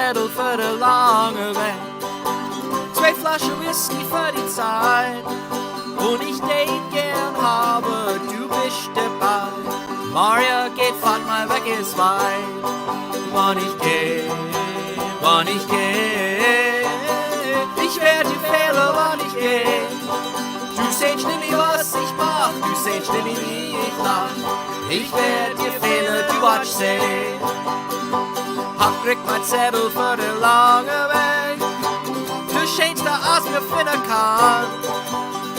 Zettel für die lange Weg. 2 Flaschen Whisky für die Zeit. Und ich date gern habe, du bist dabei. Maria geht, fahrt mal weg, ist weit. Wann ich geh, ich werd dir fehlen, wann ich geh. Du sehst nicht, was ich mach, du sehst nicht, wie ich lach. Ich werd dir fehlen, du watsch sehen. Hab kriegt mein Zettel für den langen Weg. Du schönste, als mir finden kann.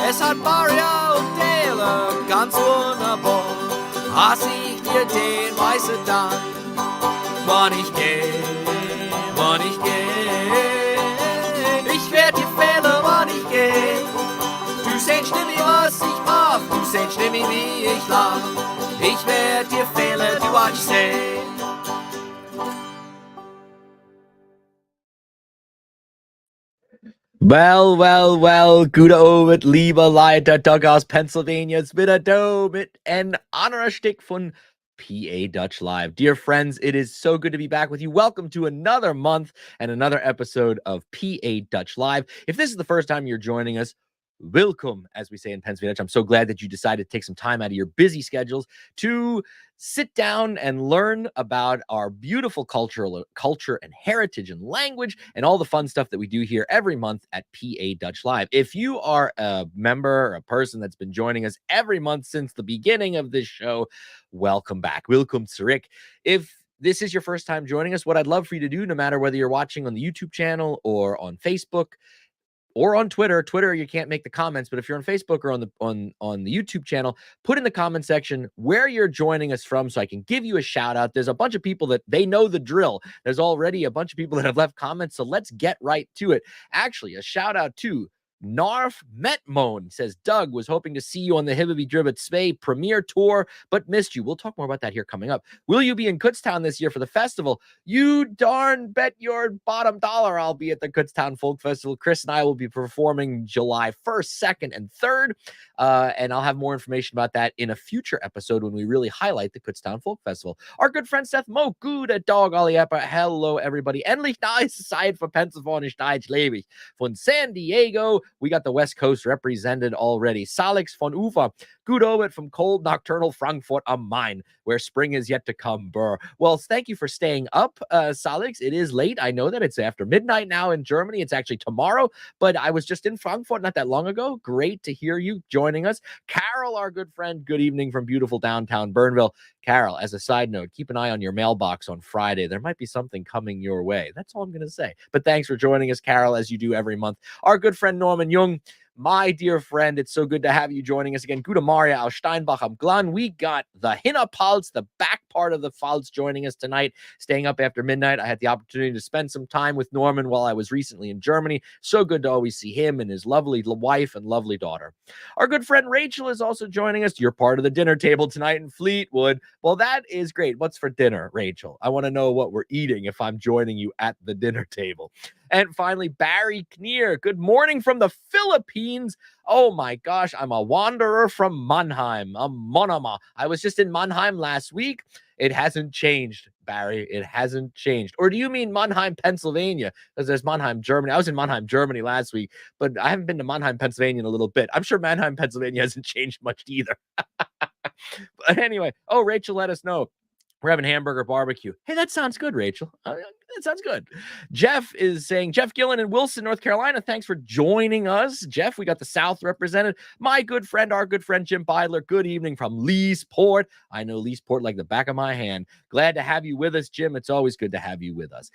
Es hat Maria und Dale ganz wunderbar. Hass ich dir den weißen Dank. Wann ich geh, ich werd dir fehlen, wann ich geh. Du sehst nicht, was ich mach, du sehst nicht, wie ich lach. Ich werd dir fehlen, du watch sehen. Well, gute Abend, liebe Leute, Doug aus Pennsylvania. It's wieder da mit ein anderer Stück von PA Dutch Live. Dear friends, it is so good to be back with you. Welcome to another month and another episode of PA Dutch Live. If this is the first time you're joining us, welcome, as we say in Pennsylvania. I'm so glad that you decided to take some time out of your busy schedules to sit down and learn about our beautiful culture and heritage and language and all the fun stuff that we do here every month at PA Dutch Live. If you are a member or a person that's been joining us every month since the beginning of this show, welcome back. Welcome zurück. If this is your first time joining us, what I'd love for you to do, no matter whether you're watching on the YouTube channel or on Facebook, or on Twitter, you can't make the comments, but if you're on Facebook or on the YouTube channel, put in the comment section where you're joining us from so I can give you a shout out. There's a bunch of people that they know the drill. There's already a bunch of people that have left comments, so let's get right to it. Actually, a shout out to Narf Metmone says, Doug, was hoping to see you on the Hibbity Dribbit Spey premiere tour, but missed you. We'll talk more about that here coming up. Will you be in Kutztown this year for the festival? You darn bet your bottom dollar I'll be at the Kutztown Folk Festival. Chris and I will be performing July 1st, 2nd, and 3rd. And I'll have more information about that in a future episode when we really highlight the Kutztown Folk Festival. Our good friend Seth Mo, gute Dog Aliepa. Hello, everybody. Endlich da ist es Zeit für Pennsylvania Steig lebe ich. Von San Diego, we got the West Coast represented already. Salix von Ufa, good Obit from cold nocturnal Frankfurt am Main, where spring is yet to come. Burr. Well, thank you for staying up, Salix. It is late. I know that it's after midnight now in Germany. It's actually tomorrow, but I was just in Frankfurt not that long ago. Great to hear you joining us. Carol, our good friend, good evening from beautiful downtown Burnville. Carol, as a side note, keep an eye on your mailbox on Friday. There might be something coming your way. That's all I'm going to say. But thanks for joining us, Carol, as you do every month. Our good friend Norman Jung, my dear friend, it's so good to have you joining us again. Gute Maria aus Steinbach am Glan. We got the Hinterpfalz, the back part of the Pfalz, joining us tonight, staying up after midnight. I had the opportunity to spend some time with Norman while I was recently in Germany. So good to always see him and his lovely wife and lovely daughter. Our good friend Rachel is also joining us. You're part of the dinner table tonight in Fleetwood. Well, that is great. What's for dinner, Rachel? I want to know what we're eating if I'm joining you at the dinner table. And finally, Barry Knier, good morning from the Philippines. Oh my gosh, I'm a wanderer from Mannheim, a monoma. I was just in Mannheim last week. It hasn't changed, Barry. It hasn't changed. Or do you mean Mannheim, Pennsylvania? Because there's Mannheim, Germany. I was in Mannheim, Germany last week, but I haven't been to Mannheim, Pennsylvania in a little bit. I'm sure Mannheim, Pennsylvania hasn't changed much either. But anyway, Rachel, let us know. We're having hamburger barbecue. Hey, that sounds good, Rachel. That sounds good. Jeff is saying, Jeff Gillen in Wilson, North Carolina. Thanks for joining us. Jeff, we got the South represented. My good friend, our good friend, Jim Beidler. Good evening from Leesport. I know Leesport like the back of my hand. Glad to have you with us, Jim. It's always good to have you with us.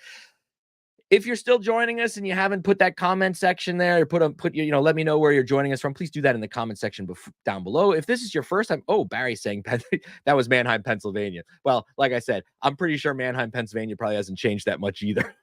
If you're still joining us and you haven't put that comment section there, let me know where you're joining us from. Please do that in the comment section down below. If this is your first time, Barry's saying that was Mannheim, Pennsylvania. Well, like I said, I'm pretty sure Mannheim, Pennsylvania probably hasn't changed that much either.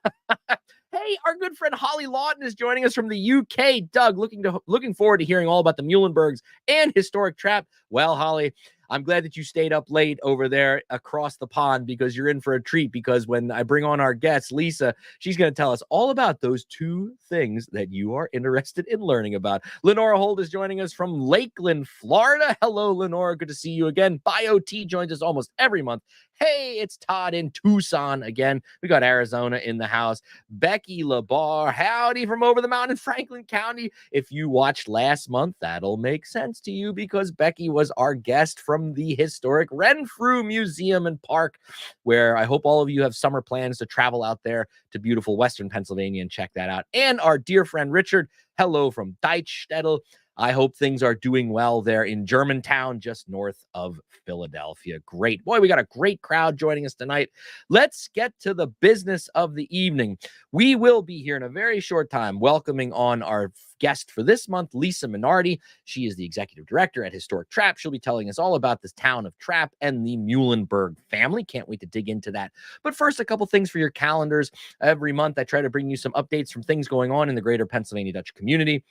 Hey, our good friend Holly Lawton is joining us from the UK. Doug, looking forward to hearing all about the Muhlenbergs and Historic Trappe. Well, Holly, I'm glad that you stayed up late over there across the pond because you're in for a treat. Because when I bring on our guest, Lisa, she's going to tell us all about those two things that you are interested in learning about. Lenora Holt is joining us from Lakeland, Florida. Hello, Lenora. Good to see you again. BioT joins us almost every month. Hey, it's Todd in Tucson again. We got Arizona in the house. Becky LaBar, howdy from over the mountain in Franklin County. If you watched last month, that'll make sense to you because Becky was our guest from the historic Renfrew Museum and Park, where I hope all of you have summer plans to travel out there to beautiful Western Pennsylvania and check that out. And our dear friend Richard, hello from Deichstädel. I hope things are doing well there in Germantown, just north of Philadelphia. Great. Boy, we got a great crowd joining us tonight. Let's get to the business of the evening. We will be here in a very short time welcoming on our guest for this month, Lisa Minardi. She is the executive director at Historic Trappe. She'll be telling us all about this town of Trappe and the Muhlenberg family. Can't wait to dig into that. But first, a couple things for your calendars. Every month, I try to bring you some updates from things going on in the greater Pennsylvania Dutch community.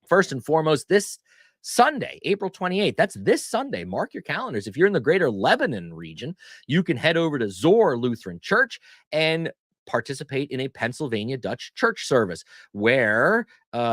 First and foremost, this Sunday, April 28th, that's this Sunday. Mark your calendars. If you're in the greater Lebanon region, you can head over to Zor Lutheran Church and participate in a Pennsylvania Dutch church service where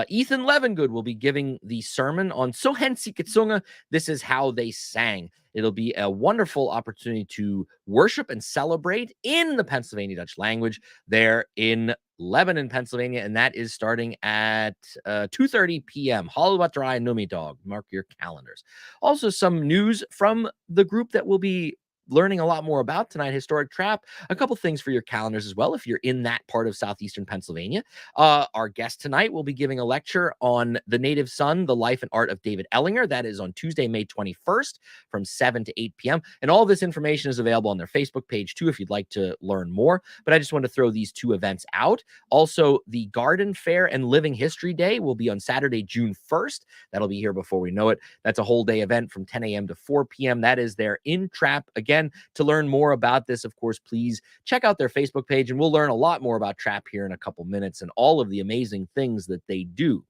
Ethan Levengood will be giving the sermon on So hen sie gezongen. This is how they sang. It'll be a wonderful opportunity to worship and celebrate in the Pennsylvania Dutch language there in Lebanon, Pennsylvania, and that is starting at 2:30 p.m. Halbatrai Numidog. Mark your calendars. Also, some news from the group that will be learning a lot more about tonight, Historic Trappe. A couple things for your calendars as well if you're in that part of southeastern Pennsylvania. Our guest tonight will be giving a lecture on The Native Son, The Life and Art of David Ellinger. That is on Tuesday, May 21st from 7 to 8 p.m. And all this information is available on their Facebook page too if you'd like to learn more. But I just want to throw these two events out. Also, the Garden Fair and Living History Day will be on Saturday, June 1st. That'll be here before we know it. That's a whole day event from 10 a.m. to 4 p.m. That is there in Trappe. Again, to learn more about this, of course, please check out their Facebook page, and we'll learn a lot more about Trappe here in a couple minutes and all of the amazing things that they do.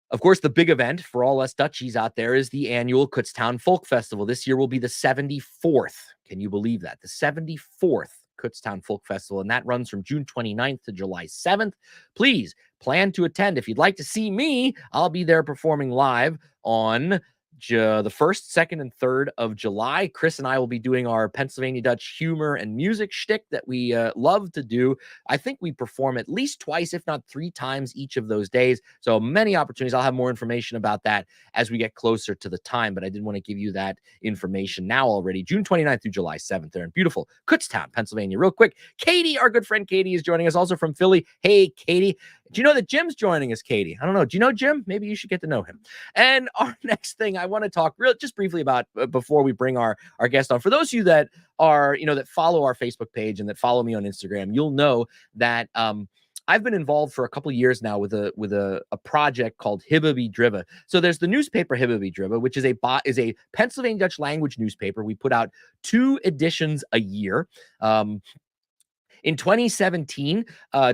Of course, the big event for all us Dutchies out there is the annual Kutztown Folk Festival. This year will be the 74th. Can you believe that? The 74th Kutztown Folk Festival, and that runs from June 29th to July 7th. Please plan to attend. If you'd like to see me, I'll be there performing live on the 1st, 2nd, and 3rd of July. Chris and I will be doing our Pennsylvania Dutch humor and music shtick that we love to do. I think we perform at least twice, if not 3 times each of those days. So many opportunities. I'll have more information about that as we get closer to the time, but I did want to give you that information now already. June 29th through July 7th there in beautiful Kutztown, Pennsylvania. Real quick, Katie, our good friend Katie, is joining us also from Philly. Hey, Katie. Do you know that Jim's joining us, Katie? I don't know. Do you know Jim? Maybe you should get to know him. And our next thing I want to talk just briefly about before we bring our guest on. For those of you that are, that follow our Facebook page and that follow me on Instagram, you'll know that I've been involved for a couple of years now with a project called Hibbibi Driva. So there's the newspaper Hibbibi Driva, which is a Pennsylvania Dutch language newspaper. We put out 2 editions a year. In 2017,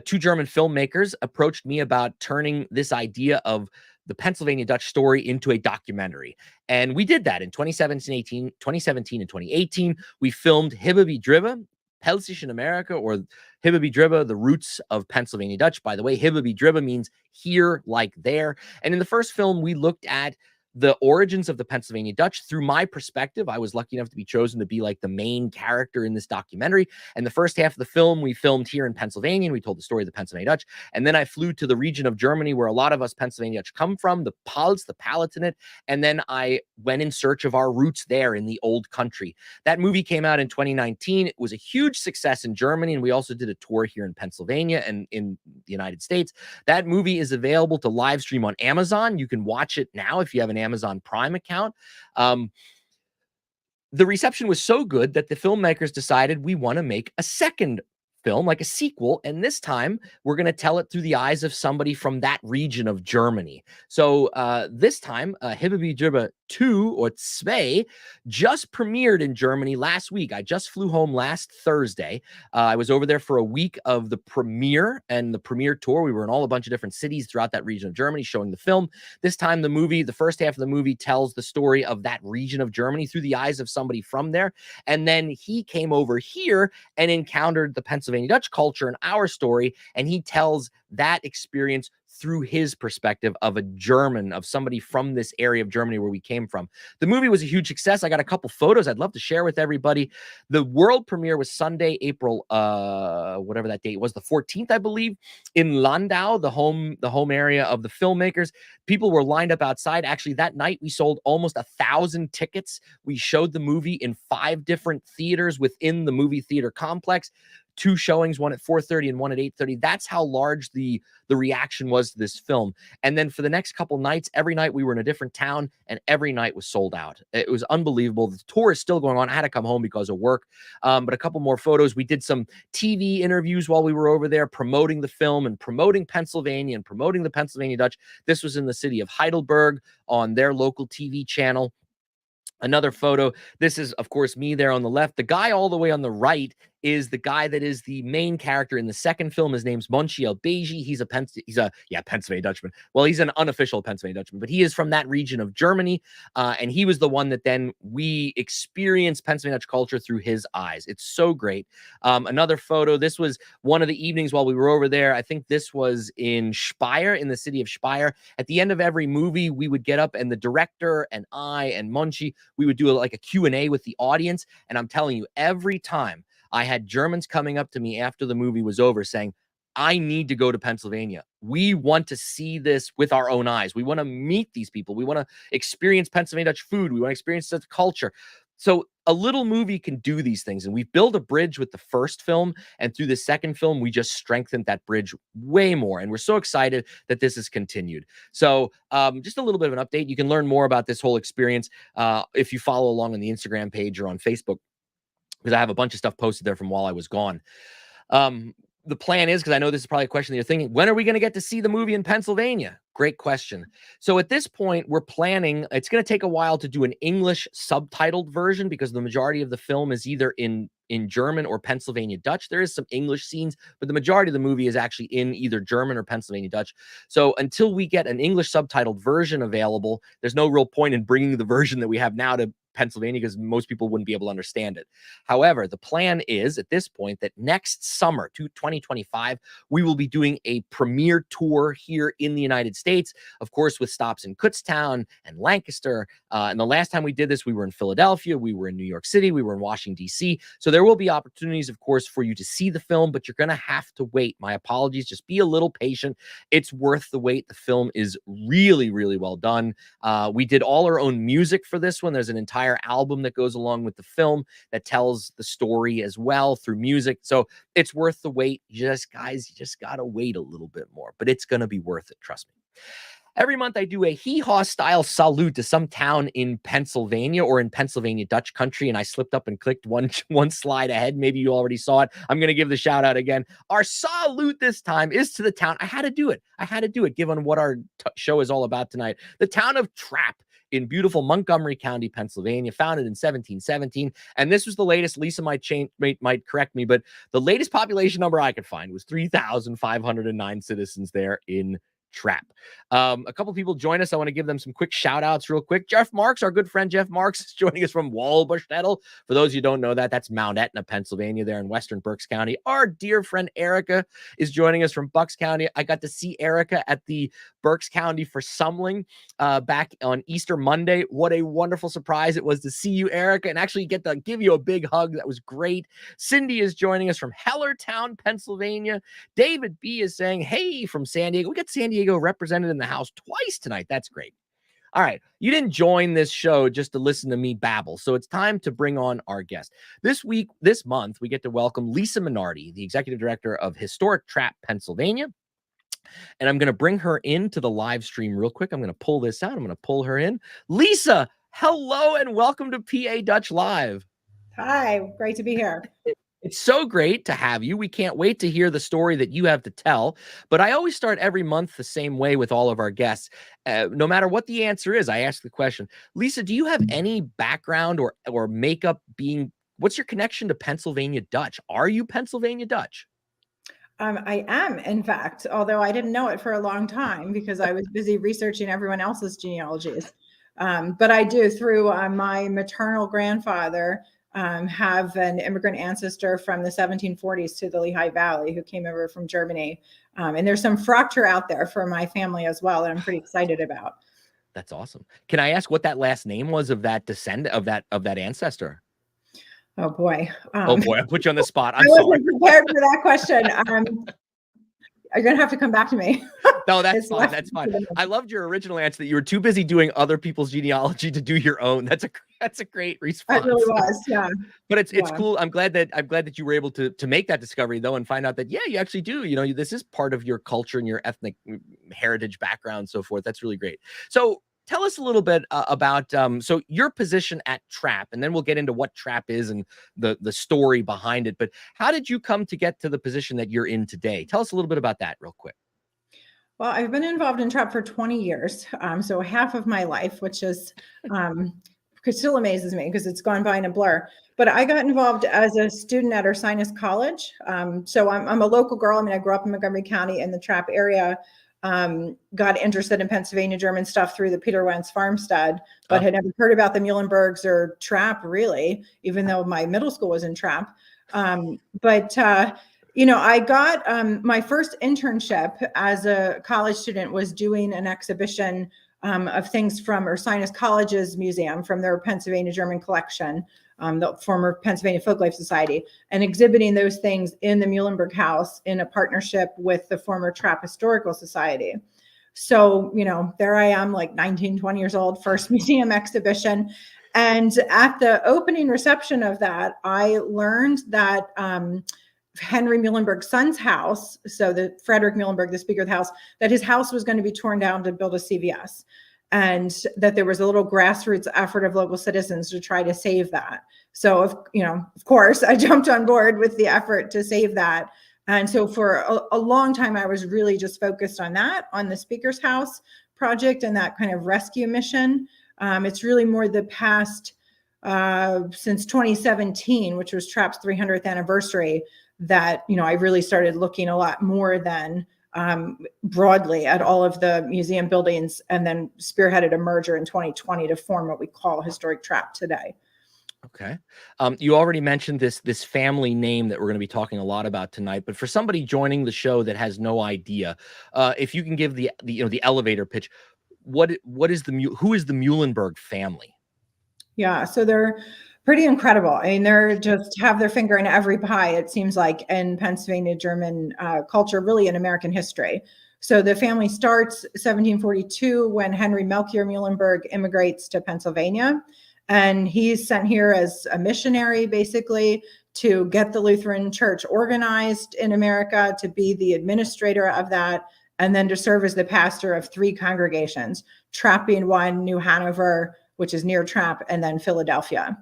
2 German filmmakers approached me about turning this idea of the Pennsylvania Dutch story into a documentary. And we did that in 2017 and 2018. We filmed Hibbibi Driva, Pelsisch in America, or Hibbibi Driva, the roots of Pennsylvania Dutch. By the way, Hibbibi Driva means here like there. And in the first film, we looked at the origins of the Pennsylvania Dutch through my perspective. I was lucky enough to be chosen to be like the main character in this documentary. And the first half of the film we filmed here in Pennsylvania, and we told the story of the Pennsylvania Dutch. And then I flew to the region of Germany where a lot of us Pennsylvania Dutch come from, the Pals, the Palatinate. And then I went in search of our roots there in the old country. That movie came out in 2019. It was a huge success in Germany. And we also did a tour here in Pennsylvania and in the United States. That movie is available to live stream on Amazon. You can watch it now if you have an Amazon Prime account. The reception was so good that the filmmakers decided we want to make a second film, like a sequel, and this time we're going to tell it through the eyes of somebody from that region of Germany. So this time, Hibibi Jibba 2 or 2 just premiered in Germany last week. I just flew home last Thursday. I was over there for a week of the premiere and the premiere tour. We were in a bunch of different cities throughout that region of Germany showing the film. This time, the first half of the movie tells the story of that region of Germany through the eyes of somebody from there. And then he came over here and encountered the Pennsylvania Dutch culture in our story, and he tells that experience through his perspective of a German, of somebody from this area of Germany where we came from. The movie was a huge success. I got a couple photos I'd love to share with everybody. The world premiere was Sunday, April, whatever that date was, the 14th, I believe, in Landau, the home area of the filmmakers. People were lined up outside. Actually, that night we sold almost 1,000 tickets. We showed the movie in 5 different theaters within the movie theater complex. 2 showings, one at 4:30 and one at 8:30. That's how large the reaction was to this film. And then for the next couple nights, every night we were in a different town, and every night was sold out. It was unbelievable. The tour is still going on. I had to come home because of work, but a couple more photos. We did some TV interviews while we were over there, promoting the film and promoting Pennsylvania and promoting the Pennsylvania Dutch. This was in the city of Heidelberg on their local TV channel. Another photo. This is, of course, me there on the left. The guy all the way on the right is the guy that is the main character in the second film. His name's Monchiel Beji. He's a Pennsylvania Dutchman. Well, he's an unofficial Pennsylvania Dutchman, but he is from that region of Germany, and he was the one that then we experienced Pennsylvania Dutch culture through his eyes. It's so great. Another photo. This was one of the evenings while we were over there. I think this was in Speyer, in the city of Speyer. At the end of every movie, we would get up, and the director and I and Monchi, we would do a Q&A with the audience. And I'm telling you, every time I had Germans coming up to me after the movie was over saying, I need to go to Pennsylvania. We want to see this with our own eyes. We want to meet these people. We want to experience Pennsylvania Dutch food. We want to experience Dutch culture. So a little movie can do these things. And we've built a bridge with the first film. And through the second film, we just strengthened that bridge way more. And we're so excited that this has continued. So just a little bit of an update. You can learn more about this whole experience if you follow along on the Instagram page or on Facebook, because I have a bunch of stuff posted there from while I was gone. The plan is, because I know this is probably a question that you're thinking, when are we going to get to see the movie in Pennsylvania? Great question. So at this point, we're planning, it's going to take a while to do an English subtitled version because the majority of the film is either in German or Pennsylvania Dutch. There is some English scenes, but the majority of the movie is actually in either German or Pennsylvania Dutch. So until we get an English subtitled version available, there's no real point in bringing the version that we have now to Pennsylvania because most people wouldn't be able to understand it. However, the plan is at this point that next summer, 2025, we will be doing a premiere tour here in the United States, of course, with stops in Kutztown and Lancaster. And the last time we did this, we were in Philadelphia, we were in New York City, we were in Washington, D.C. So there will be opportunities, of course, for you to see the film, but you're going to have to wait. My apologies. Just be a little patient. It's worth the wait. The film is really, really well done. We did all our own music for this one. There's an entire album that goes along with the film that tells the story as well through music. So it's worth the wait. Guys, you just got to wait a little bit more, but it's going to be worth it. Trust me. Every month I do a hee-haw style salute to some town in Pennsylvania or in Pennsylvania Dutch country, and I slipped up and clicked one slide ahead. Maybe you already saw it. I'm going to give the shout out again. Our salute this time is to the town. I had to do it given what our show is all about tonight. The town of Trappe in beautiful Montgomery County, Pennsylvania, founded in 1717. And this was the latest. Lisa might correct me, but the latest population number I could find was 3,509 citizens there in Trappe. A couple people join us. I want to give them some quick shout outs real quick. Jeff Marks, our good friend Jeff Marks, is joining us from Walberstädtel. For those of you who don't know that, that's Mount Etna, Pennsylvania, there in western Berks County. Our dear friend Erica is joining us from Bucks County. I got to see Erica at the Berks County for Sumling back on Easter Monday. What a wonderful surprise it was to see you, Erica, and actually get to give you a big hug. That was great. Cindy is joining us from Hellertown, Pennsylvania. David B is saying, hey, from San Diego. We got San Diego represented in the house twice tonight. That's great. All right. You didn't join this show just to listen to me babble. So it's time to bring on our guest. This month, we get to welcome Lisa Minardi, the executive director of Historic Trappe, Pennsylvania. And I'm going to bring her into the live stream real quick. I'm going to pull this out. I'm going to pull her in. Lisa, hello and welcome to PA Dutch Live. Hi, great to be here. It's so great to have you. We can't wait to hear the story that you have to tell. But I always start every month the same way with all of our guests. No matter what the answer is, I ask the question, Lisa, do you have any background or makeup being, what's your connection to Pennsylvania Dutch? Are you Pennsylvania Dutch? I am, in fact, although I didn't know it for a long time because I was busy researching everyone else's genealogies. But I do, through my maternal grandfather, have an immigrant ancestor from the 1740s to the Lehigh Valley who came over from Germany. And there's some fracture out there for my family as well that I'm pretty excited about. That's awesome. Can I ask what that last name was of that of that ancestor? Oh boy. Oh boy, I put you on the spot. I'm I wasn't sorry. prepared for that question. You're gonna have to come back to me. No, that's fine. That's fine. I loved your original answer that you were too busy doing other people's genealogy to do your own. That's a great response. It really was, yeah. But it's cool. I'm glad that you were able to make that discovery though, and find out that you actually do. This is part of your culture and your ethnic heritage background, and so forth. That's really great. So tell us a little bit about so your position at Trappe, and then we'll get into what Trappe is and the story behind it. But how did you come to get to the position that you're in today? Tell us a little bit about that real quick. Well, I've been involved in Trappe for 20 years, so half of my life, which is still amazes me because it's gone by in a blur. But I got involved as a student at Ursinus College. So I'm a local girl. I mean, I grew up in Montgomery County in the Trappe area. Got interested in Pennsylvania German stuff through the Peter Wentz farmstead, but had never heard about the Muhlenbergs or Trappe really, even though my middle school was in Trappe. I got my first internship as a college student was doing an exhibition of things from Ursinus College's museum, from their Pennsylvania German collection, the former Pennsylvania Folklife Society, and exhibiting those things in the Muhlenberg House in a partnership with the former Trappe Historical Society. So, there I am, like 19, 20 years old, first museum exhibition. And at the opening reception of that, I learned that Henry Muhlenberg's son's house, so the Frederick Muhlenberg, the Speaker of the House, that his house was going to be torn down to build a CVS, and that there was a little grassroots effort of local citizens to try to save that. So, of course, I jumped on board with the effort to save that. And so for a long time, I was really just focused on that, on the Speaker's House project and that kind of rescue mission. It's really more the past, since 2017, which was Trappe's 300th anniversary, that, I really started looking a lot more than broadly at all of the museum buildings, and then spearheaded a merger in 2020 to form what we call Historic Trappe today. Okay. You already mentioned this family name that we're going to be talking a lot about tonight, but for somebody joining the show that has no idea, if you can give the elevator pitch, who is the Muhlenberg family? Yeah, so they're pretty incredible. I mean, they're just have their finger in every pie, it seems like, in Pennsylvania German culture, really in American history. So the family starts 1742 when Henry Melchior Muhlenberg immigrates to Pennsylvania. And he's sent here as a missionary, basically, to get the Lutheran Church organized in America, to be the administrator of that, and then to serve as the pastor of 3 congregations, Trappe being one, New Hanover, which is near Trappe, and then Philadelphia.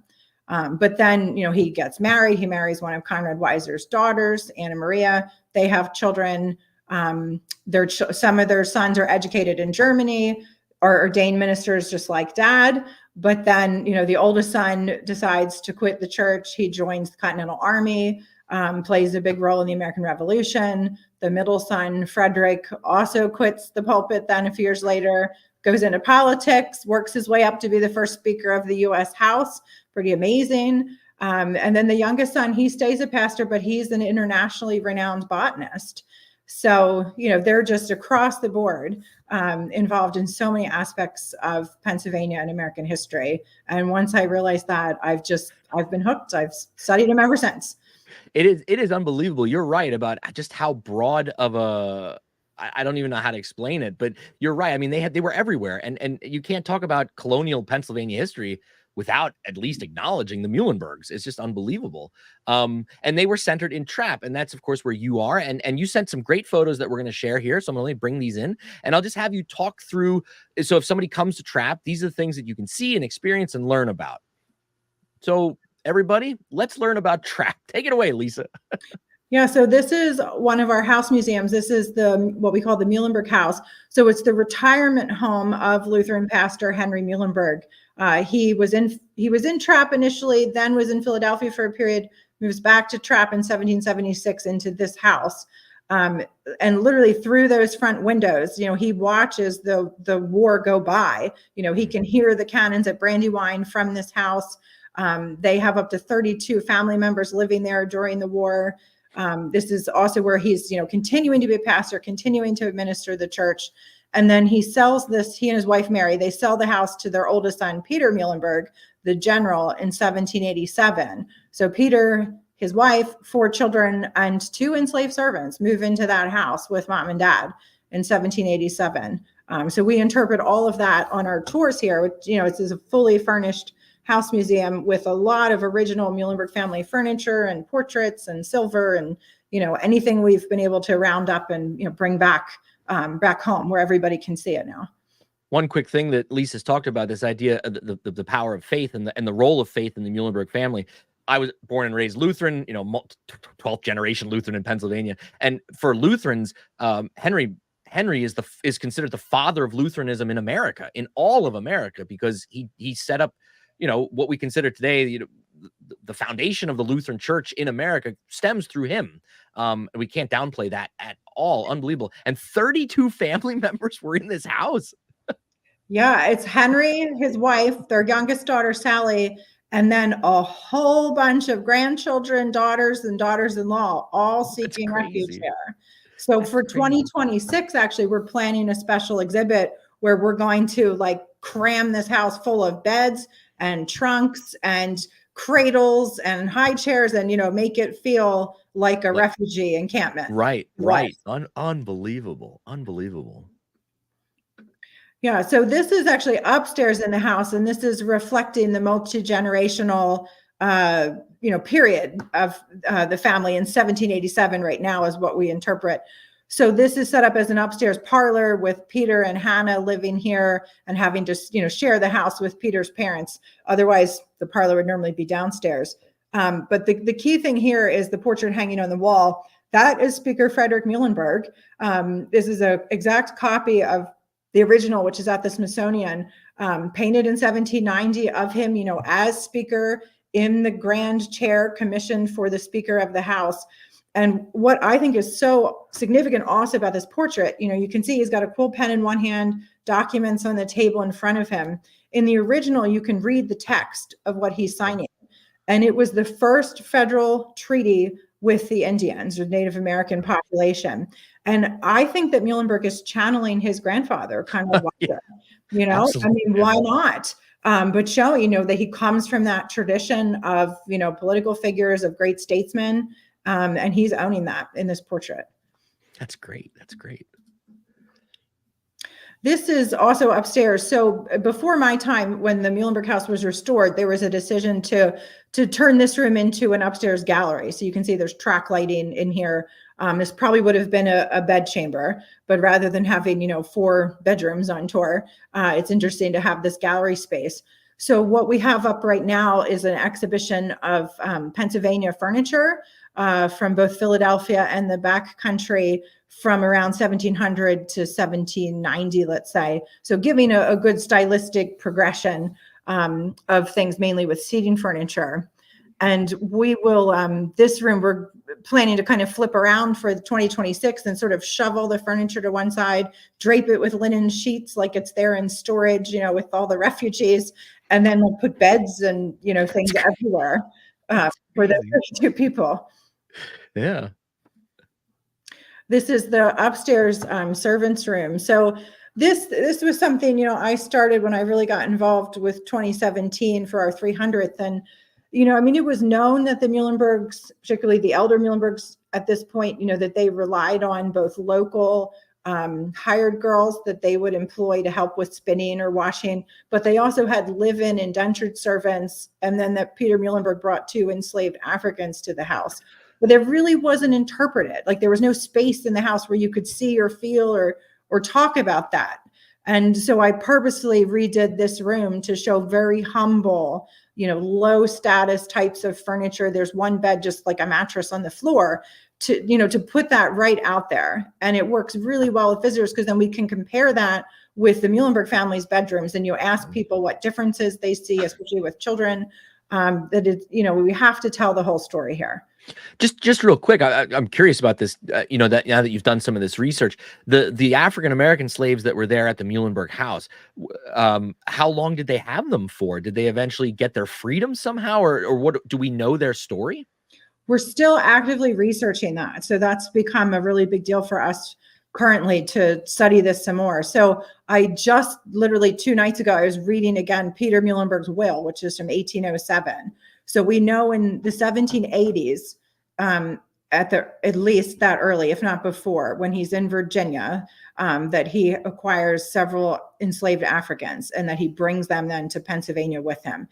But then, he gets married. He marries one of Conrad Weiser's daughters, Anna Maria. They have children. Some of their sons are educated in Germany, are ordained ministers just like dad. But then, the oldest son decides to quit the church. He joins the Continental Army, plays a big role in the American Revolution. The middle son, Frederick, also quits the pulpit then a few years later, goes into politics, works his way up to be the first Speaker of the U.S. House. Pretty amazing. And then the youngest son, he stays a pastor, but he's an internationally renowned botanist. So, they're just across the board involved in so many aspects of Pennsylvania and American history. And once I realized that, I've been hooked. I've studied them ever since. It is unbelievable. You're right about just how broad of I don't even know how to explain it, but you're right. I mean, they were everywhere, and you can't talk about colonial Pennsylvania history without at least acknowledging the Muhlenbergs. It's just unbelievable. And they were centered in Trappe, and that's of course where you are. And you sent some great photos that we're going to share here. So I'm going to bring these in, and I'll just have you talk through. So if somebody comes to Trappe, these are the things that you can see and experience and learn about. So everybody, let's learn about Trappe. Take it away, Lisa. Yeah, so this is one of our house museums. This is what we call the Muhlenberg House. So it's the retirement home of Lutheran pastor Henry Muhlenberg. He was in Trappe initially, then was in Philadelphia for a period, moves back to Trappe in 1776 into this house. And literally through those front windows, he watches the war go by. He can hear the cannons at Brandywine from this house. They have up to 32 family members living there during the war. This is also where he's, continuing to be a pastor, continuing to administer the church. And then he sells this, he and his wife, Mary, they sell the house to their oldest son, Peter Muhlenberg, the general, in 1787. So Peter, his wife, 4 children, and 2 enslaved servants move into that house with mom and dad in 1787. So we interpret all of that on our tours here, which, it's a fully furnished house museum with a lot of original Muhlenberg family furniture and portraits and silver and, anything we've been able to round up and, bring back home where everybody can see it now. One quick thing that Lisa's talked about, this idea of the power of faith and the role of faith in the Muhlenberg family. I was born and raised Lutheran, 12th generation Lutheran in Pennsylvania. And for Lutherans, Henry is considered the father of Lutheranism in America, in all of America, because he set up, what we consider today, the foundation of the Lutheran Church in America stems through him. We can't downplay that at all. Unbelievable. And 32 family members were in this house. Yeah, it's Henry, his wife, their youngest daughter, Sally, and then a whole bunch of grandchildren, daughters, and daughters-in-law, all seeking refuge here. So for 2026, actually, we're planning a special exhibit where we're going to cram this house full of beds and trunks and cradles and high chairs and, make it feel like a refugee encampment. Right. Unbelievable. Yeah, so this is actually upstairs in the house, and this is reflecting the multi-generational, period of the family in 1787 right now is what we interpret. So this is set up as an upstairs parlor with Peter and Hannah living here and having to, share the house with Peter's parents. Otherwise, the parlor would normally be downstairs. But the key thing here is the portrait hanging on the wall. That is Speaker Frederick Muhlenberg. This is an exact copy of the original, which is at the Smithsonian, painted in 1790 of him, as speaker in the grand chair commissioned for the Speaker of the House. And what I think is so significant also about this portrait, you can see he's got a quill pen in one hand, documents on the table in front of him. In the original, you can read the text of what he's signing. And it was the first federal treaty with the Indians or Native American population. And I think that Muhlenberg is channeling his grandfather, kind of Absolutely. Why not? But showing, that he comes from that tradition of, political figures, of great statesmen. And he's owning that in this portrait. That's great. This is also upstairs. So before my time, when the Muhlenberg house was restored, there was a decision to turn this room into an upstairs gallery. So you can see there's track lighting in here. This probably would have been a bed chamber, but rather than having, 4 bedrooms on tour, it's interesting to have this gallery space. So what we have up right now is an exhibition of Pennsylvania furniture from both Philadelphia and the back country from around 1700 to 1790, let's say. So giving a good stylistic progression of things, mainly with seating furniture. And we will, this room, we're planning to kind of flip around for 2026 and sort of shovel the furniture to one side, drape it with linen sheets like it's there in storage, with all the refugees. And then we'll put beds and, things everywhere for the 32 people. Yeah. This is the upstairs servants' room. So this was something, I started when I really got involved with 2017 for our 300th. And, it was known that the Muhlenbergs, particularly the elder Muhlenbergs at this point, that they relied on both local hired girls that they would employ to help with spinning or washing, but they also had live-in indentured servants, and then that Peter Muhlenberg brought 2 enslaved Africans to the house. But there really wasn't interpreted. There was no space in the house where you could see or feel or talk about that. And so I purposely redid this room to show very humble, low status types of furniture. There's one bed, just like a mattress on the floor, to put that right out there. And it works really well with visitors, because then we can compare that with the Muhlenberg family's bedrooms, and you ask people what differences they see, especially with children. That it's, we have to tell the whole story here. Just real quick, I'm curious about this. That now that you've done some of this research, the African American slaves that were there at the Muhlenberg house, how long did they have them for? Did they eventually get their freedom somehow, or what? Do we know their story? We're still actively researching that, so that's become a really big deal for us currently to study this some more. So I just literally 2 nights ago, I was reading again Peter Muhlenberg's will, which is from 1807. So we know in the 1780s, at least that early, if not before, when he's in Virginia, that he acquires several enslaved Africans, and that he brings them then to Pennsylvania with him.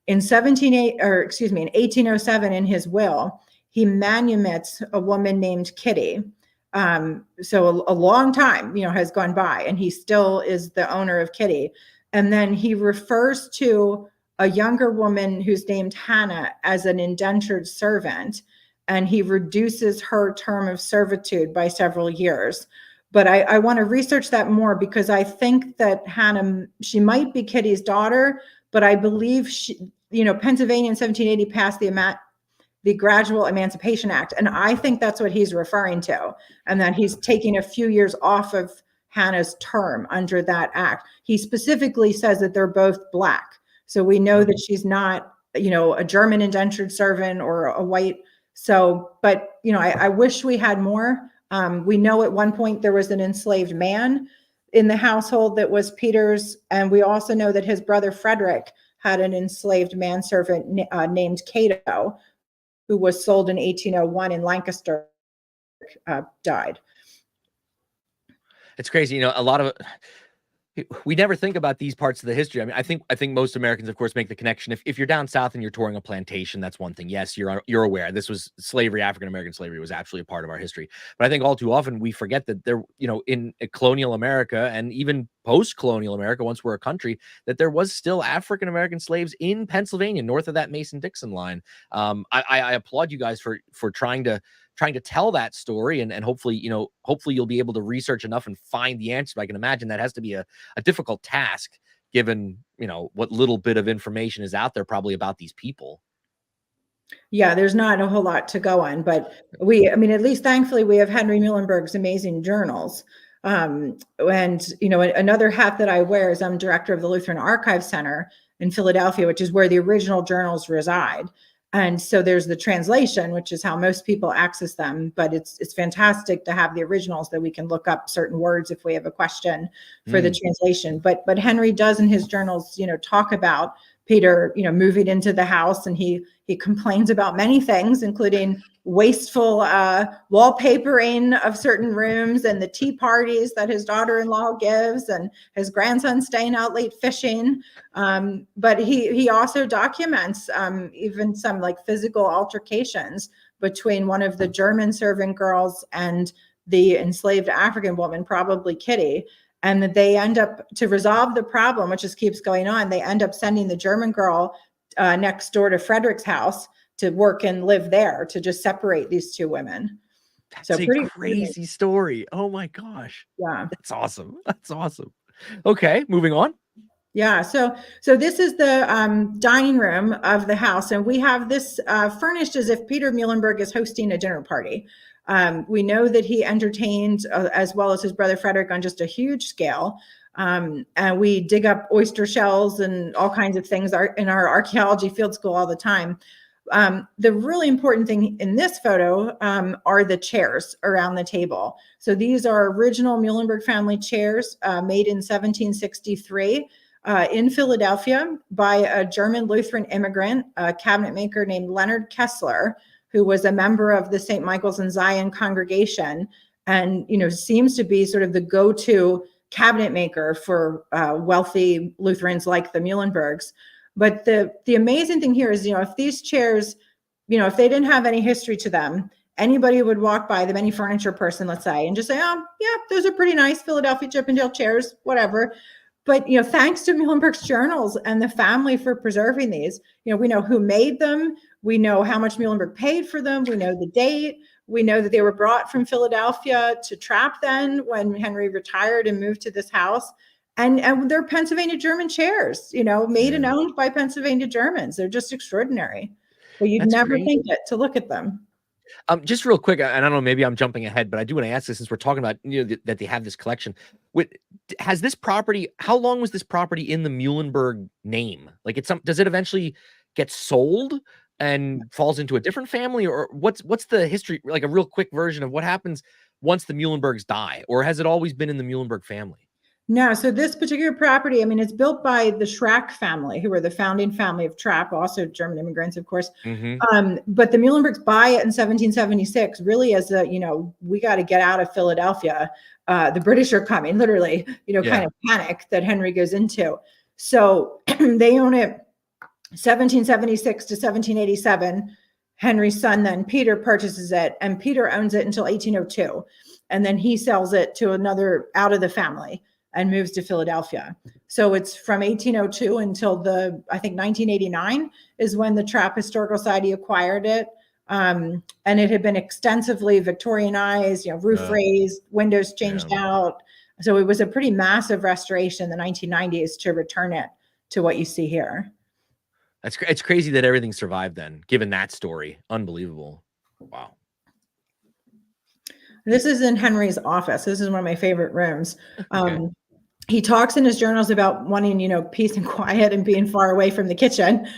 In 1807, in his will, he manumits a woman named Kitty. So a long time, has gone by, and he still is the owner of Kitty. And then he refers to a younger woman who's named Hannah as an indentured servant, and he reduces her term of servitude by several years. But I want to research that more, because I think that Hannah, she might be Kitty's daughter, but I believe Pennsylvania in 1780 passed the Gradual Emancipation Act. And I think that's what he's referring to, and that he's taking a few years off of Hannah's term under that act. He specifically says that they're both Black. So we know that she's not, a German indentured servant or a white. So, but, I wish we had more. We know at one point there was an enslaved man in the household that was Peter's. And we also know that his brother Frederick had an enslaved manservant named Cato, who was sold in 1801 in Lancaster, died. It's crazy. A lot of we never think about these parts of the history. I mean, I think most Americans, of course, make the connection. If you're down south and you're touring a plantation, that's one thing. Yes, you're aware this was slavery. African American slavery was actually a part of our history. But I think all too often we forget that there, in colonial America, and even post-colonial America, once we're a country, that there was still African American slaves in Pennsylvania, north of that Mason-Dixon line. I applaud you guys for trying to tell that story, and hopefully you'll be able to research enough and find the answer. I can imagine that has to be a difficult task, given what little bit of information is out there probably about these people. Yeah, there's not a whole lot to go on, but at least thankfully we have Henry Muhlenberg's amazing journals. And another hat that I wear is I'm director of the Lutheran Archive Center in Philadelphia, which is where the original journals reside. And so there's the translation, which is how most people access them. But it's fantastic to have the originals that we can look up certain words if we have a question for the translation. But Henry does in his journals, talk about Peter, moving into the house, and he complains about many things, including wasteful wallpapering of certain rooms, and the tea parties that his daughter-in-law gives, and his grandson staying out late fishing. But he also documents even some like physical altercations between one of the German servant girls and the enslaved African woman, probably Kitty. And that they end up, to resolve the problem, which just keeps going on, they end up sending the German girl next door to Frederick's house to work and live there, to just separate these two women. That's a crazy story. Oh my gosh. Yeah. That's awesome. That's awesome. Okay, moving on. Yeah, so this is the dining room of the house, and we have this furnished as if Peter Muhlenberg is hosting a dinner party. We know that he entertained, as well as his brother Frederick, on just a huge scale. And we dig up oyster shells and all kinds of things in our archaeology field school all the time. The really important thing in this photo are the chairs around the table. So these are original Muhlenberg family chairs made in 1763 in Philadelphia by a German Lutheran immigrant, a cabinet maker named Leonard Kessler, who was a member of the St. Michael's and Zion congregation, and seems to be sort of the go-to cabinet maker for wealthy Lutherans like the Muhlenbergs. But the amazing thing here is, if these chairs, if they didn't have any history to them, anybody would walk by them, any furniture person, let's say, and just say, oh, yeah, those are pretty nice Philadelphia Chippendale chairs, whatever. But, thanks to Muhlenberg's journals and the family for preserving these, we know who made them. We know how much Muhlenberg paid for them. We know the date. We know that they were brought from Philadelphia to Trappe then when Henry retired and moved to this house. And they're Pennsylvania German chairs, made and owned by Pennsylvania Germans. They're just extraordinary. But you'd never think it to look at them. Just real quick, and I don't know, maybe I'm jumping ahead, but I do want to ask this since we're talking about that they have this collection. Has this property? How long was this property in the Muhlenberg name? Like, does it eventually get sold and falls into a different family, or what's the history? Like a real quick version of what happens once the Muhlenbergs die, or has it always been in the Muhlenberg family? No, so this particular property, I mean, it's built by the Schrack family, who were the founding family of Trappe, also German immigrants, of course. But the Muhlenbergs buy it in 1776, really as we got to get out of Philadelphia. The British are coming, literally, kind of panic that Henry goes into. So they own it 1776 to 1787. Henry's son, then Peter, purchases it, and Peter owns it until 1802. And then he sells it to another out of the family and moves to Philadelphia. So it's from 1802 until I think 1989 is when the Trappe Historical Society acquired it. And it had been extensively Victorianized, roof raised, windows changed out. So it was a pretty massive restoration in the 1990s to return it to what you see here. It's crazy that everything survived then, given that story. Unbelievable. Wow. This is in Henry's office. This is one of my favorite rooms. He talks in his journals about wanting, peace and quiet and being far away from the kitchen.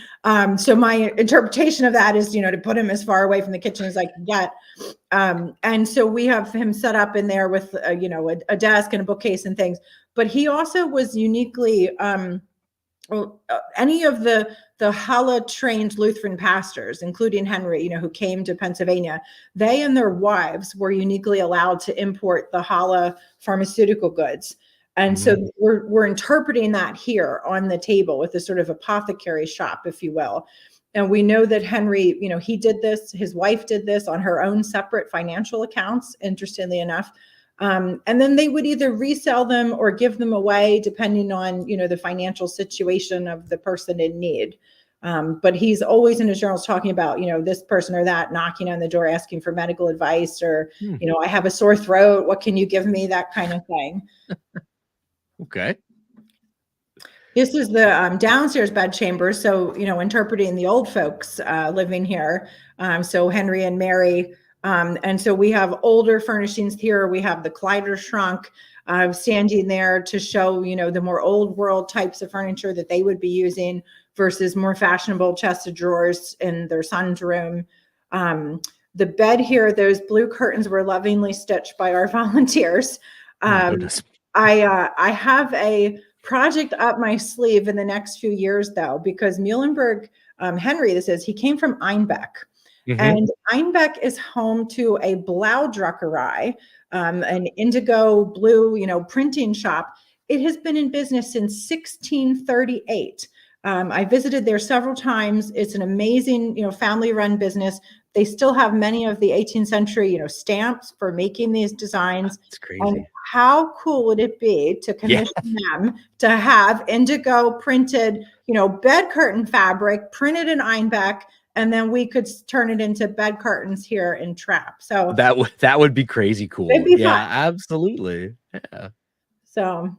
So my interpretation of that is, to put him as far away from the kitchen as I can get. And so we have him set up in there with, a desk and a bookcase and things. But he also was uniquely, any of the Halle trained Lutheran pastors, including Henry, who came to Pennsylvania, they and their wives were uniquely allowed to import the Halle pharmaceutical goods. And so we're interpreting that here on the table with a sort of apothecary shop, if you will. And we know that Henry, he did this, his wife did this on her own separate financial accounts, interestingly enough. And then they would either resell them or give them away, depending on, the financial situation of the person in need. But he's always in his journals talking about, this person or that knocking on the door, asking for medical advice, or, I have a sore throat. What can you give me? That kind of thing. Okay. This is the downstairs bedchamber. So, interpreting the old folks living here. So Henry and Mary. And so we have older furnishings here. We have the Kleiderschrank standing there to show, the more old world types of furniture that they would be using versus more fashionable chest of drawers in their son's room. The bed here, those blue curtains were lovingly stitched by our volunteers. I have a project up my sleeve in the next few years, though, because Muhlenberg, Henry, he came from Einbeck. And Einbeck is home to a Blaudruckerei, an indigo blue, printing shop. It has been in business since 1638. I visited there several times. It's an amazing, family-run business. They still have many of the 18th century, stamps for making these designs. It's crazy. And how cool would it be to commission them to have indigo printed, bed curtain fabric printed in Einbeck, and then we could turn it into bed curtains here in Trappe. So that would be crazy cool. It'd be fun. Absolutely. Yeah. So,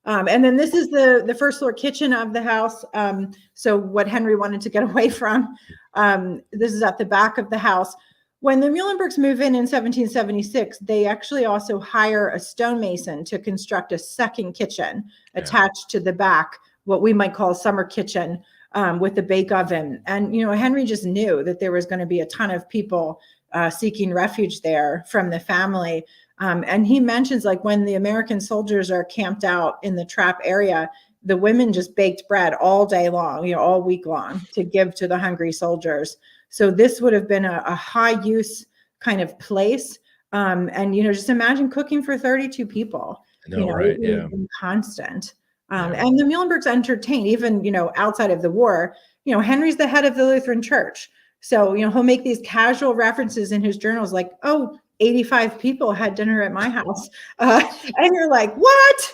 and then this is the first floor kitchen of the house. So what Henry wanted to get away from, this is at the back of the house. When the Muhlenbergs move in 1776, they actually also hire a stonemason to construct a second kitchen attached to the back, what we might call a summer kitchen, with the bake oven. And, Henry just knew that there was going to be a ton of people seeking refuge there from the family. And he mentions, like, when the American soldiers are camped out in the Trappe area, the women just baked bread all day long, all week long, to give to the hungry soldiers. So this would have been a high use kind of place. And, just imagine cooking for 32 people. Right? Yeah. Constant. And the Muhlenbergs entertained, even, outside of the war. Henry's the head of the Lutheran Church. So, he'll make these casual references in his journals like, oh, 85 people had dinner at my house. And you're like, what?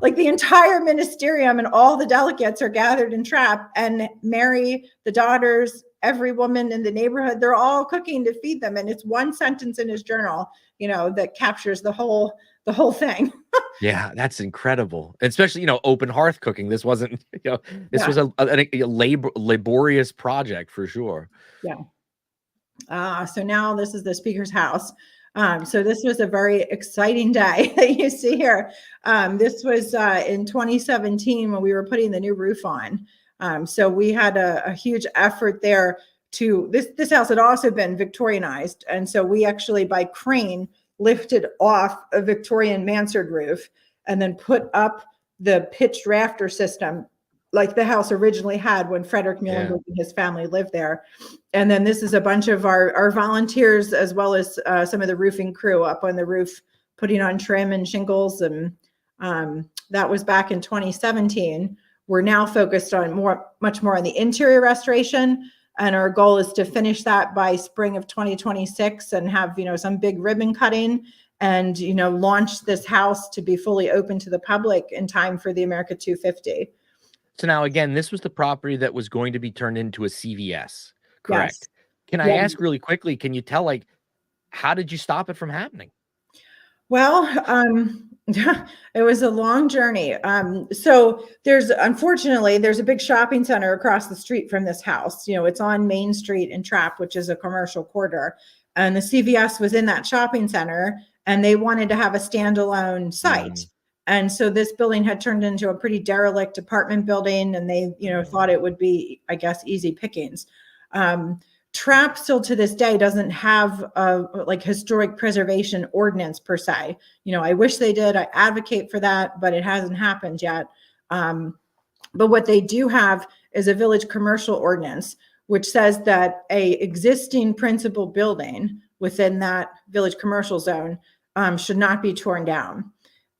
Like the entire ministerium and all the delegates are gathered in Trappe, and Mary, the daughters, every woman in the neighborhood, they're all cooking to feed them. And it's one sentence in his journal, that captures the whole thing. Yeah, that's incredible. Especially, open hearth cooking. This wasn't, this Yeah. was a laborious project for sure. Yeah. So now this is the speaker's house. So this was a very exciting day that you see here. This was in 2017 when we were putting the new roof on. So we had a huge effort there to, this house had also been Victorianized. And so we actually by crane lifted off a Victorian mansard roof and then put up the pitched rafter system like the house originally had when Frederick Muhlenberg and his family lived there. And then this is a bunch of our volunteers, as well as some of the roofing crew up on the roof, putting on trim and shingles. And that was back in 2017. We're now focused on much more on the interior restoration. And our goal is to finish that by spring of 2026 and have, some big ribbon cutting and, launch this house to be fully open to the public in time for the America 250. So now, again, this was the property that was going to be turned into a CVS, correct? Yes. Can I ask really quickly, can you tell, how did you stop it from happening? Well, it was a long journey. So unfortunately, there's a big shopping center across the street from this house. It's on Main Street in Trappe, which is a commercial quarter. And the CVS was in that shopping center, and they wanted to have a standalone site. And so this building had turned into a pretty derelict apartment building, and they, thought it would be, I guess, easy pickings. Trappe still to this day doesn't have a historic preservation ordinance per se. I wish they did. I advocate for that, but it hasn't happened yet. But what they do have is a village commercial ordinance, which says that a existing principal building within that village commercial zone should not be torn down.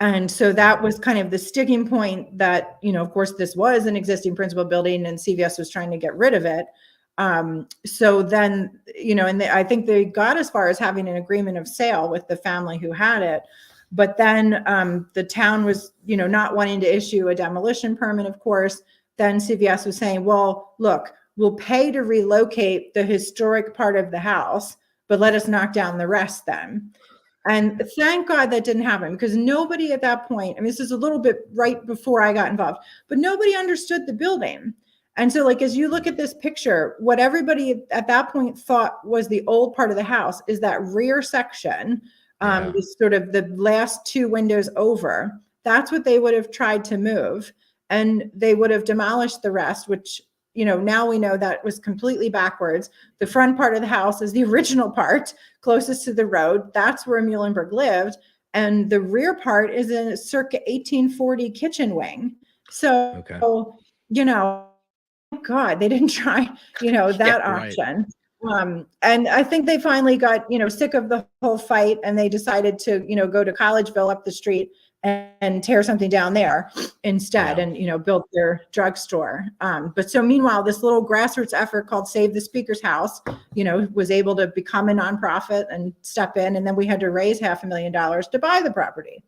And so that was kind of the sticking point that, of course, this was an existing principal building and CVS was trying to get rid of it. So then, and I think they got as far as having an agreement of sale with the family who had it. But then the town was, not wanting to issue a demolition permit, of course. Then CVS was saying, well, look, we'll pay to relocate the historic part of the house, but let us knock down the rest then. And thank God that didn't happen, because nobody at that point, this is a little bit right before I got involved, but nobody understood the building. And so as you look at this picture, what everybody at that point thought was the old part of the house is that rear section, this sort of the last two windows over. That's what they would have tried to move, and they would have demolished the rest, which, now we know that was completely backwards. The front part of the house is the original part closest to the road. That's where Muhlenberg lived. And the rear part is a circa 1840 kitchen wing. So, God, they didn't try, that option. And I think they finally got, sick of the whole fight, and they decided to, go to Collegeville up the street and tear something down there instead, and, build their drugstore. But so meanwhile, this little grassroots effort called Save the Speaker's House, was able to become a nonprofit and step in. And then we had to raise $500,000 to buy the property.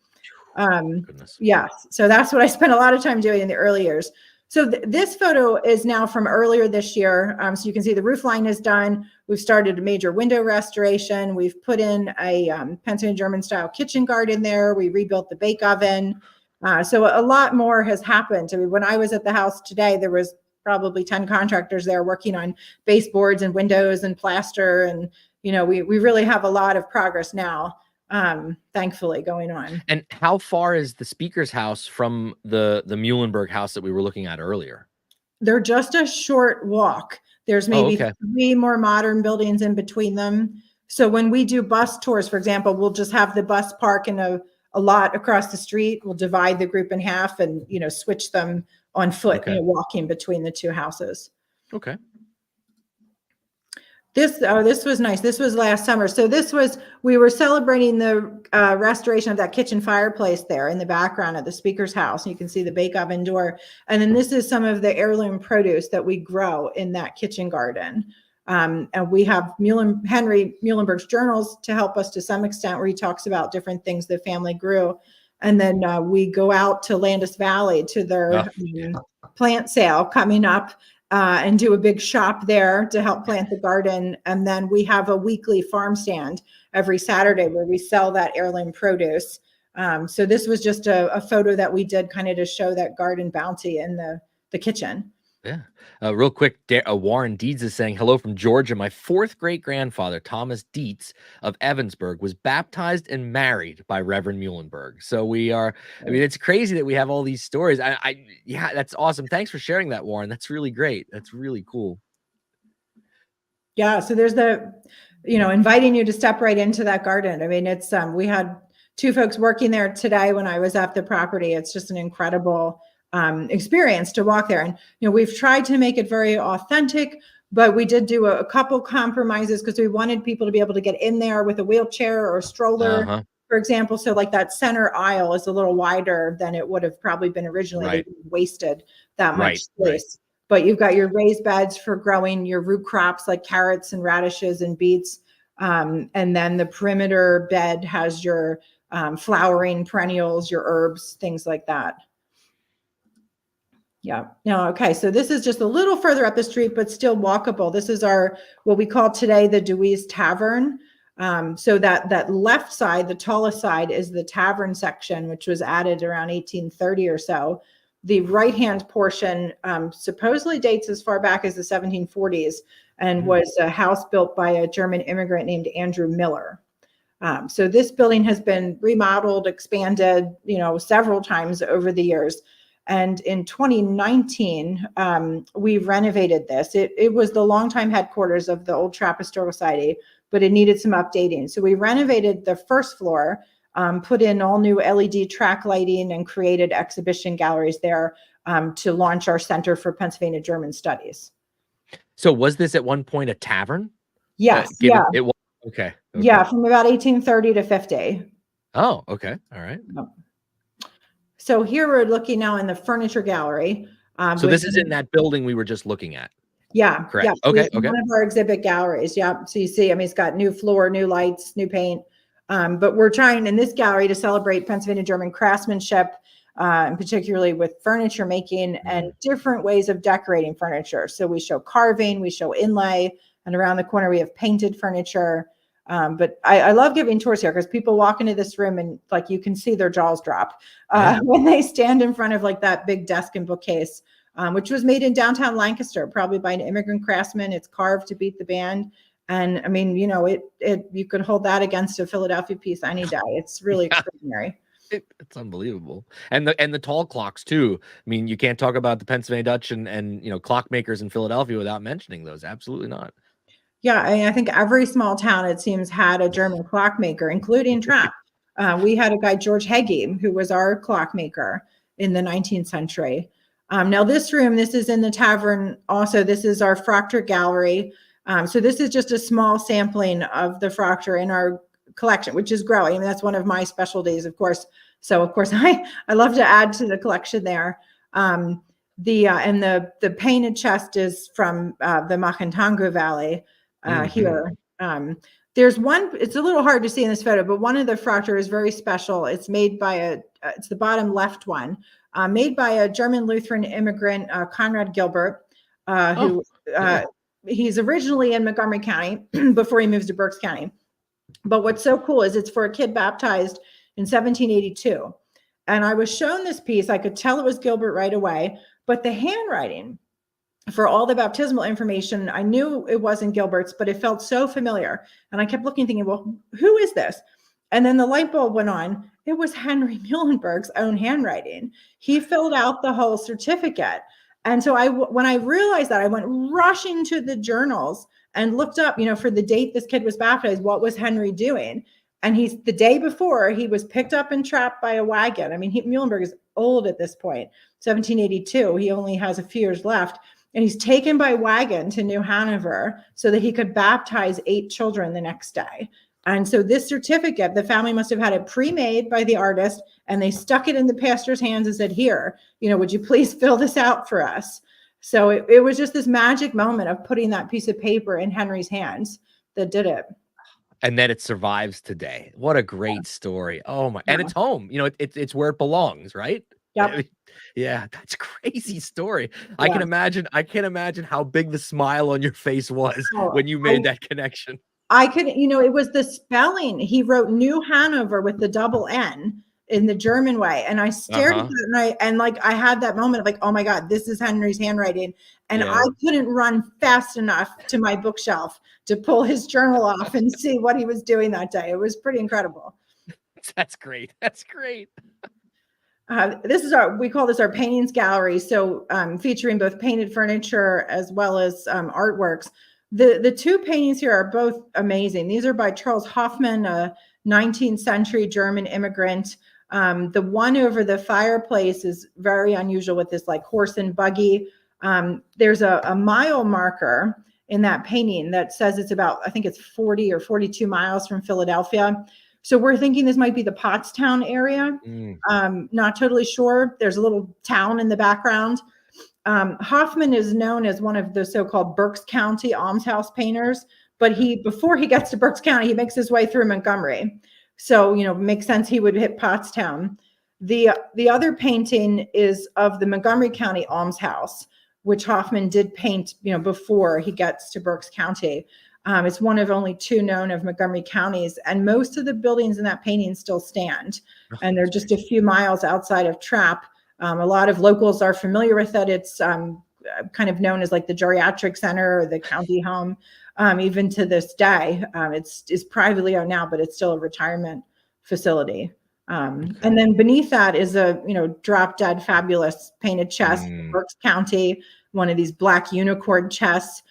Yeah. So that's what I spent a lot of time doing in the early years. So this photo is now from earlier this year. So you can see the roof line is done. We've started a major window restoration. We've put in a Pennsylvania German style kitchen garden there. We rebuilt the bake oven. So a lot more has happened. When I was at the house today, there was probably 10 contractors there working on baseboards and windows and plaster. And, we really have a lot of progress now, thankfully, going on. And how far is the speaker's house from the Muhlenberg house that we were looking at earlier? They're just a short walk. There's maybe 3 more modern buildings in between them. So when we do bus tours, for example, we'll just have the bus park in a lot across the street. We'll divide the group in half and, switch them on foot, walking between the two houses. Okay. This was nice. This was last summer. So we were celebrating the restoration of that kitchen fireplace there in the background of the speaker's house. You can see the bake oven door. And then this is some of the heirloom produce that we grow in that kitchen garden. And we have Henry Muhlenberg's journals to help us to some extent, where he talks about different things the family grew. And then we go out to Landis Valley to their plant sale coming up and do a big shop there to help plant the garden. And then we have a weekly farm stand every Saturday where we sell that heirloom produce. So this was just a photo that we did kind of to show that garden bounty in the kitchen. Yeah. Real quick, Warren Deeds is saying, hello from Georgia. My fourth great-grandfather, Thomas Dietz of Evansburg, was baptized and married by Reverend Muhlenberg. So we are, I mean, it's crazy that we have all these stories. Yeah, that's awesome. Thanks for sharing that, Warren. That's really great. That's really cool. Yeah. So there's inviting you to step right into that garden. I mean, it's, we had 2 folks working there today when I was at the property. It's just an incredible experience to walk there. And, we've tried to make it very authentic, but we did do a couple compromises because we wanted people to be able to get in there with a wheelchair or a stroller, for example. So like that center aisle is a little wider than it would have probably been originally. They wasted that much space. But you've got your raised beds for growing your root crops like carrots and radishes and beets. And then the perimeter bed has your flowering perennials, your herbs, things like that. Yeah. No. Okay. So this is just a little further up the street, but still walkable. This is what we call today the Dewey's Tavern. So that left side, the tallest side, is the tavern section, which was added around 1830 or so. The right-hand portion supposedly dates as far back as the 1740s and was a house built by a German immigrant named Andrew Miller. So this building has been remodeled, expanded, several times over the years. And in 2019, we renovated this. It was the longtime headquarters of the old Trappe Historical Society, but it needed some updating. So we renovated the first floor, put in all new LED track lighting, and created exhibition galleries there to launch our Center for Pennsylvania German Studies. So was this at one point a tavern? Yes. It was. Okay. Yeah, from about 1830 to 50. Oh, okay. All right. So here we're looking now in the furniture gallery. So this is in that building we were just looking at. Yeah. Correct. Yeah. Okay. One of our exhibit galleries. Yeah. So you see, it's got new floor, new lights, new paint. But we're trying in this gallery to celebrate Pennsylvania German craftsmanship, and particularly with furniture making and different ways of decorating furniture. So we show carving, we show inlay, and around the corner we have painted furniture. But I love giving tours here because people walk into this room and like you can see their jaws drop when they stand in front of like that big desk and bookcase, which was made in downtown Lancaster, probably by an immigrant craftsman. It's carved to beat the band. And I mean, you could hold that against a Philadelphia piece any day. It's really extraordinary. It's unbelievable. And the tall clocks too. I mean, you can't talk about the Pennsylvania Dutch and clockmakers in Philadelphia without mentioning those. Absolutely not. Yeah, I think every small town, it seems, had a German clockmaker, including Trappe. We had a guy, George Heggie, who was our clockmaker in the 19th century. Now this room, this is in the tavern also. This is our Frochter gallery. So this is just a small sampling of the Frochter in our collection, which is growing. That's one of my specialties, of course. So of course, I love to add to the collection there. And the painted chest is from the Machentango Valley. Here. There's one, it's a little hard to see in this photo, but one of the Frochter is very special. It's made by it's the bottom left one, made by a German Lutheran immigrant, Conrad Gilbert, who he's originally in Montgomery County before he moves to Berks County. But what's so cool is it's for a kid baptized in 1782. And I was shown this piece. I could tell it was Gilbert right away, but the handwriting for all the baptismal information, I knew it wasn't Gilbert's, but it felt so familiar. And I kept looking, thinking, well, who is this? And then the light bulb went on. It was Henry Muhlenberg's own handwriting. He filled out the whole certificate. And so when I realized that, I went rushing to the journals and looked up, for the date this kid was baptized, what was Henry doing? And the day before, he was picked up and trapped by a wagon. I mean, Muhlenberg is old at this point, 1782. He only has a few years left. And he's taken by wagon to New Hanover so that he could baptize 8 children the next day. And so this certificate, the family must have had it pre-made by the artist, and they stuck it in the pastor's hands and said, here, would you please fill this out for us? So it was just this magic moment of putting that piece of paper in Henry's hands that did it. And then it survives today. What a great story. Oh my, and Yeah. it's home. You know, it's where it belongs, right? Yep. Yeah, that's a crazy story. I Yeah. can imagine how big the smile on your face was Oh, when you made that connection. I could, it was the spelling. He wrote New Hanover with the double N in the German way. And I stared at it and I had that moment of like, oh my God, this is Henry's handwriting. And I couldn't run fast enough to my bookshelf to pull his journal off and see what he was doing that day. It was pretty incredible. That's great. That's great. This is we call this our paintings gallery. So featuring both painted furniture as well as artworks. The two paintings here are both amazing. These are by Charles Hoffman, a 19th century German immigrant. The one over the fireplace is very unusual with this like horse and buggy. There's a mile marker in that painting that says it's about, I think it's 40 or 42 miles from Philadelphia. So we're thinking this might be the Pottstown area. Not totally sure. There's a little town in the background. Hoffman is known as one of the so-called Berks County almshouse painters, but before he gets to Berks County, he makes his way through Montgomery. So, makes sense he would hit Pottstown. The other painting is of the Montgomery County almshouse, which Hoffman did paint, before he gets to Berks County. It's one of only two known of Montgomery counties, and most of the buildings in that painting still stand, and they're just a few miles outside of Trappe. A lot of locals are familiar with it. It's kind of known as like the geriatric center or the county home, even to this day. It's privately owned now, but it's still a retirement facility. And then beneath that is a drop dead fabulous painted chest, Berks County, one of these black unicorn chests.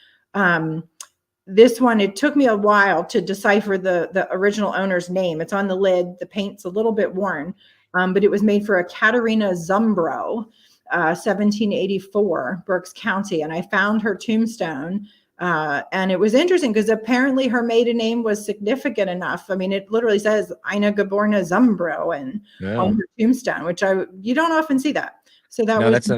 This one, it took me a while to decipher the original owner's name. It's on the lid. The paint's a little bit worn, but it was made for a Katerina Zumbro, 1784, Berks County. And I found her tombstone. And it was interesting because apparently her maiden name was significant enough. I mean, it literally says Eine geborene Zumbro on her tombstone, which you don't often see that. So that's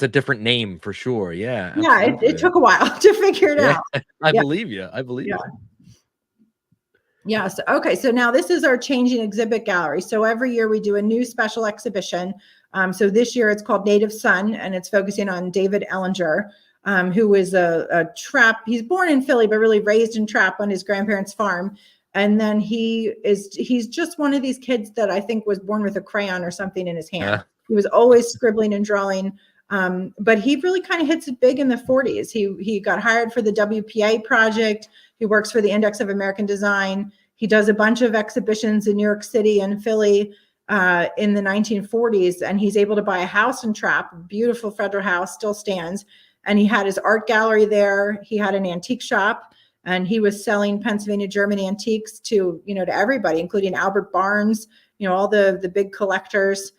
a different name for sure. Yeah. Yeah, it took a while to figure it out. I believe you. I believe you. Yeah. So, okay. So now this is our changing exhibit gallery. So every year we do a new special exhibition. So this year it's called Native Son, and it's focusing on David Ellinger, who is a Trappe. He's born in Philly, but really raised in Trappe on his grandparents' farm. And then he's just one of these kids that I think was born with a crayon or something in his hand. He was always scribbling and drawing, but he really kind of hits it big in the 40s. He got hired for the WPA project. He works for the Index of American Design. He does a bunch of exhibitions in New York City and Philly in the 1940s, and he's able to buy a house in Trappe, a beautiful federal house, still stands. And he had his art gallery there. He had an antique shop, and he was selling Pennsylvania German antiques to everybody, including Albert Barnes, all the big collectors.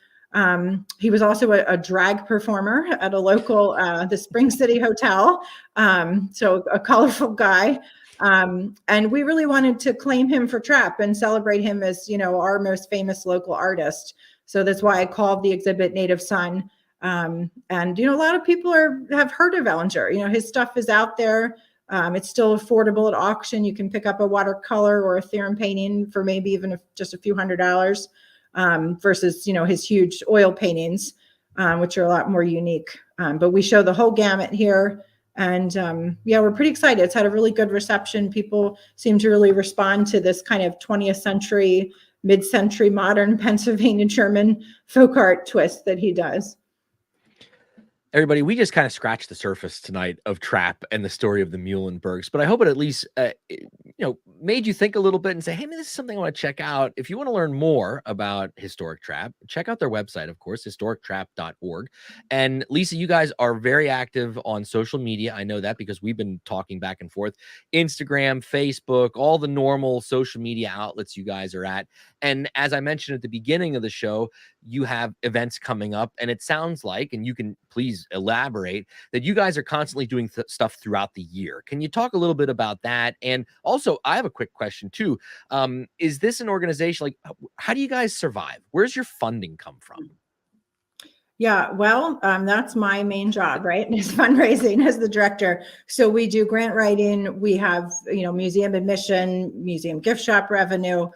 He was also a drag performer at a local, the Spring City Hotel. So a colorful guy. And we really wanted to claim him for Trappe and celebrate him as, our most famous local artist. So that's why I called the exhibit Native Son. And, a lot of people have heard of Ellinger. His stuff is out there. It's still affordable at auction. You can pick up a watercolor or a theorem painting for maybe even just a few $100s. Versus, his huge oil paintings, which are a lot more unique. But we show the whole gamut here. And we're pretty excited. It's had a really good reception. People seem to really respond to this kind of 20th century, mid-century modern Pennsylvania German folk art twist that he does. Everybody, we just kind of scratched the surface tonight of Trappe and the story of the Muhlenbergs, but I hope it at least, made you think a little bit and say, hey, man, this is something I want to check out. If you want to learn more about Historic Trappe, check out their website, of course, historictrappe.org. And Lisa, you guys are very active on social media. I know that because we've been talking back and forth. Instagram, Facebook, all the normal social media outlets you guys are at. And as I mentioned at the beginning of the show, you have events coming up, and it sounds like, and you can please elaborate, that you guys are constantly doing stuff throughout the year. Can you talk a little bit about that? And also, I have a quick question too. Is this an organization, like, how do you guys survive? Where's your funding come from? Yeah, well, that's my main job, right? Is fundraising as the director. So we do grant writing. We have, museum admission, museum gift shop revenue.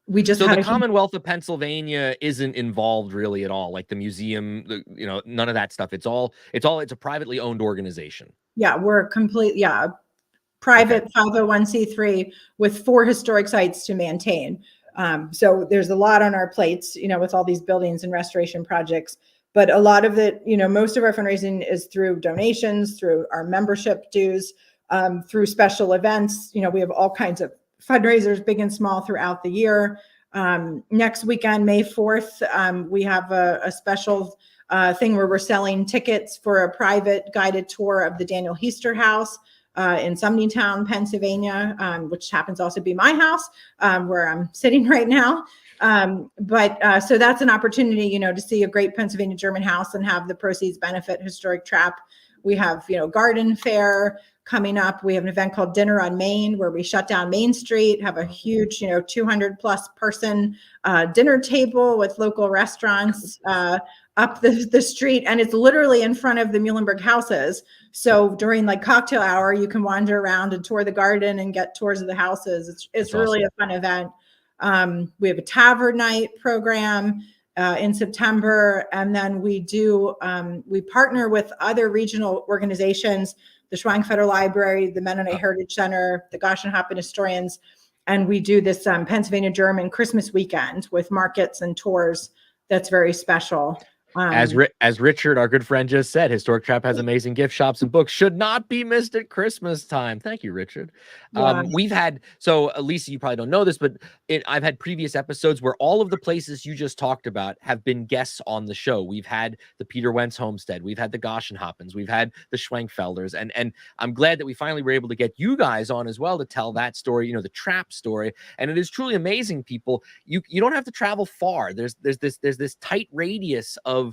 We just So had the Commonwealth of Pennsylvania isn't involved really at all, like the museum, none of that stuff. It's a privately owned organization. Yeah, we're private 501c3 with 4 historic sites to maintain. So there's a lot on our plates, with all these buildings and restoration projects. But a lot of it, most of our fundraising is through donations, through our membership dues, through special events. We have all kinds of fundraisers, big and small, throughout the year. Next weekend, May 4th, we have a special thing where we're selling tickets for a private guided tour of the Daniel Heister House in Sumneytown, Pennsylvania, which happens also to be my house, where I'm sitting right now. So that's an opportunity, to see a great Pennsylvania German house and have the proceeds benefit Historic Trappe. We have, garden fair coming up. We have an event called Dinner on Main, where we shut down Main Street, have a huge, 200 plus person dinner table with local restaurants up the street, and it's literally in front of the Muhlenberg houses. So during like cocktail hour, you can wander around and tour the garden and get tours of the houses. It's really awesome. A fun event. We have a tavern night program in September, and then we partner with other regional organizations, the Schweinfeder Library, the Mennonite Heritage Center, the Goschenhappen Historians, and we do this Pennsylvania German Christmas weekend with markets and tours. That's very special. As Richard, our good friend, just said, Historic Trappe has amazing gift shops and books. Should not be missed at Christmas time. Thank you, Richard. Yeah. We've had, Lisa, you probably don't know this, but I've had previous episodes where all of the places you just talked about have been guests on the show. We've had the Peter Wentz Homestead. We've had the Goschenhappens. We've had the Schwenkfelders. And I'm glad that we finally were able to get you guys on as well to tell that story, the Trappe story. And it is truly amazing, people. You don't have to travel far. There's this tight radius of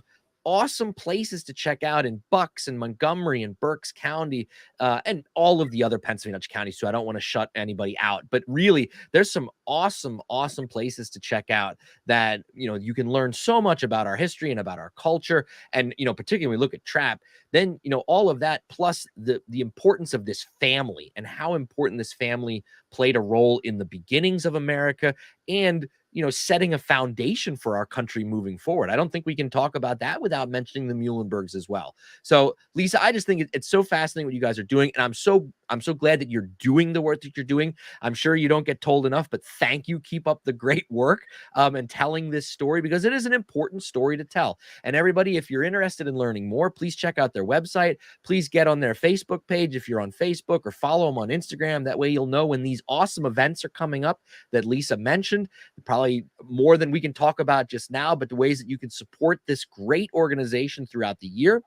awesome places to check out in Bucks and Montgomery and Berks County and all of the other Pennsylvania Dutch counties. So I don't want to shut anybody out, but really there's some awesome places to check out that, you can learn so much about our history and about our culture. And, particularly when we look at Trappe, then, all of that plus the importance of this family and how important this family played a role in the beginnings of America and setting a foundation for our country moving forward. I don't think we can talk about that without mentioning the Muhlenbergs as well. So, Lisa, I just think it's so fascinating what you guys are doing, and I'm so glad that you're doing the work that you're doing. I'm sure you don't get told enough, but thank you. Keep up the great work and telling this story, because it is an important story to tell. And everybody, if you're interested in learning more, please check out their website. Please get on their Facebook page if you're on Facebook, or follow them on Instagram. That way you'll know when these awesome events are coming up that Lisa mentioned. Probably more than we can talk about just now, but the ways that you can support this great organization throughout the year.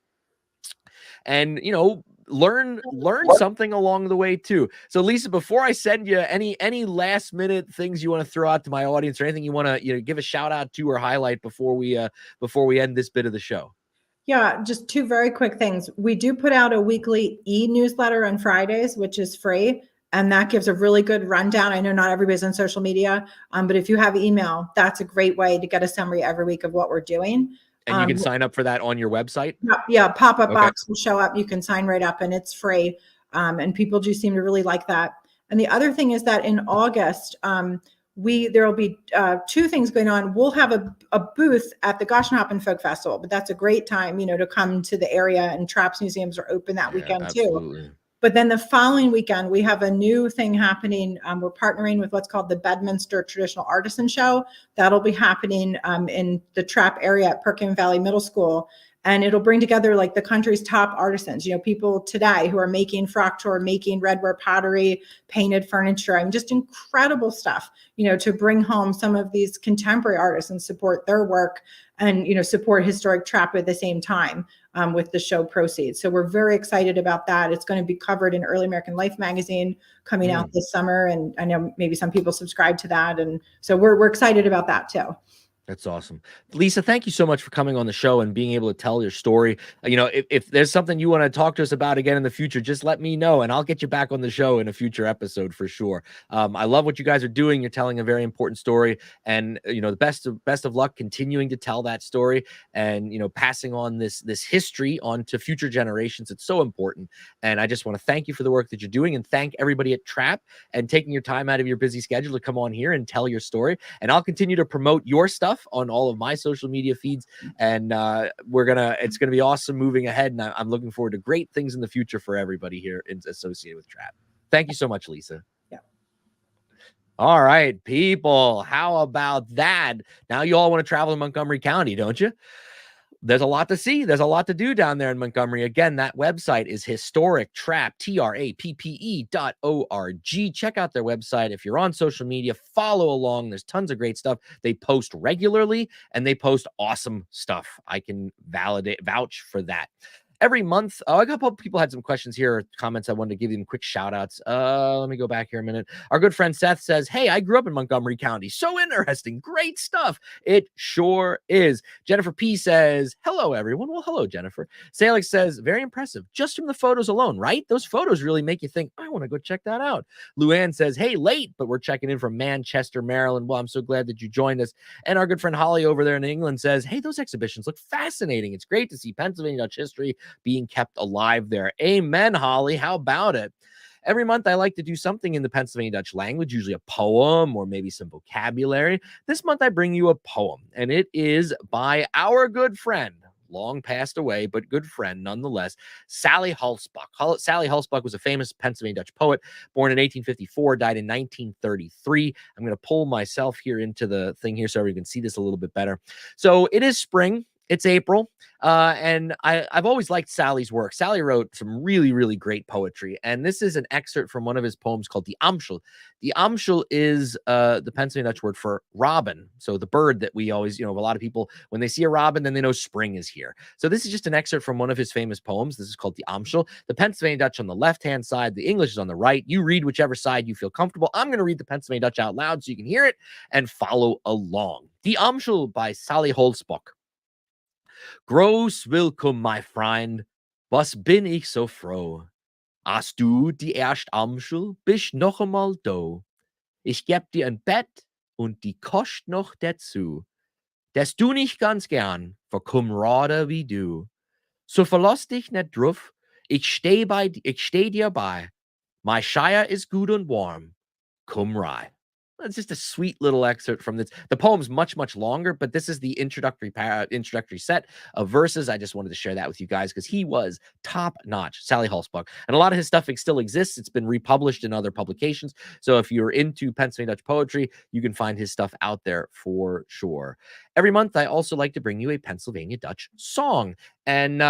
And, learn something along the way too. So, Lisa, before I send you any last minute things you want to throw out to my audience, or anything you want to give a shout out to or highlight before we end this bit of the show. Yeah, just 2 very quick things. We do put out a weekly e-newsletter on Fridays, which is free. And that gives a really good rundown. I know not everybody's on social media, but if you have email, that's a great way to get a summary every week of what we're doing. And you can sign up for that on your website? Yeah, pop-up box will show up. You can sign right up, and it's free. And people do seem to really like that. And the other thing is that in August, there will be 2 things going on. We'll have a booth at the Goschenhappen Folk Festival, but that's a great time, to come to the area, and Trappe's museums are open that weekend absolutely. Too. But then the following weekend, we have a new thing happening. We're partnering with what's called the Bedminster Traditional Artisan Show. That'll be happening in the Trappe area at Perkin Valley Middle School. And it'll bring together like the country's top artisans, people today who are making frocktor, making redware pottery, painted furniture, and just incredible stuff, to bring home some of these contemporary artists and support their work and, support Historic Trappe at the same time with the show proceeds. So we're very excited about that. It's going to be covered in Early American Life magazine coming out this summer. And I know maybe some people subscribe to that. And so we're excited about that too. That's awesome. Lisa, thank you so much for coming on the show and being able to tell your story. If there's something you want to talk to us about again in the future, just let me know and I'll get you back on the show in a future episode for sure. I love what you guys are doing. You're telling a very important story, and the best of luck continuing to tell that story and passing on this history on to future generations. It's so important. And I just want to thank you for the work that you're doing, and thank everybody at Trappe and taking your time out of your busy schedule to come on here and tell your story. And I'll continue to promote your stuff on all of my social media feeds, and it's gonna be awesome moving ahead, and I'm looking forward to great things in the future for everybody here associated with Trappe. Thank you so much, Lisa. Yeah. All right, people, how about that? Now you all want to travel to Montgomery County, don't you? There's a lot to see. There's a lot to do down there in Montgomery. Again, that website is Historic Trappe, TRAPPE.org. Check out their website. If you're on social media, follow along. There's tons of great stuff. They post regularly and they post awesome stuff. I can vouch for that. Every month, a couple of people had some questions here, or comments. I wanted to give them quick shout outs. Let me go back here a minute. Our good friend Seth says, hey, I grew up in Montgomery County. So interesting. Great stuff. It sure is. Jennifer P says, hello, everyone. Well, hello, Jennifer. Salix says, very impressive. Just from the photos alone, right? Those photos really make you think, I want to go check that out. Luann says, hey, late, but we're checking in from Manchester, Maryland. Well, I'm so glad that you joined us. And our good friend Holly over there in England says, hey, those exhibitions look fascinating. It's great to see Pennsylvania Dutch history being kept alive there. Amen, Holly. How about it? Every month, I like to do something in the Pennsylvania Dutch language, usually a poem or maybe some vocabulary. This month, I bring you a poem, and it is by our good friend, long passed away, but good friend nonetheless, Sally Hulsbuck. Sally Hulsbuck was a famous Pennsylvania Dutch poet, born in 1854, died in 1933. I'm going to pull myself here into the thing here so you can see this a little bit better. So it is spring. It's April, and I've always liked Sally's work. Sally wrote some really, really great poetry, and this is an excerpt from one of his poems called the Amschel. The Amschel is the Pennsylvania Dutch word for robin, so the bird that we always, a lot of people, when they see a robin, then they know spring is here. So this is just an excerpt from one of his famous poems. This is called the Amschel. The Pennsylvania Dutch on the left-hand side, the English is on the right. You read whichever side you feel comfortable. I'm going to read the Pennsylvania Dutch out loud so you can hear it and follow along. Die Amschel by Sally Hulsbuck. Groß willkommen, my friend, was bin ich so froh. Hast du die erst Amschel, bist noch einmal do. Ich geb dir ein Bett und die Kost noch dazu. Dass du nicht ganz gern für Kameraden wie du. So verlass dich nicht drauf, ich steh dir bei. My Shire is good and warm. Komm rein. It's just a sweet little excerpt from this. The poem's much, much longer, but this is the introductory set of verses. I just wanted to share that with you guys because he was top notch, Sally Hulsbuck. And a lot of his stuff still exists. It's been republished in other publications. So if you're into Pennsylvania Dutch poetry, you can find his stuff out there for sure. Every month, I also like to bring you a Pennsylvania Dutch song. And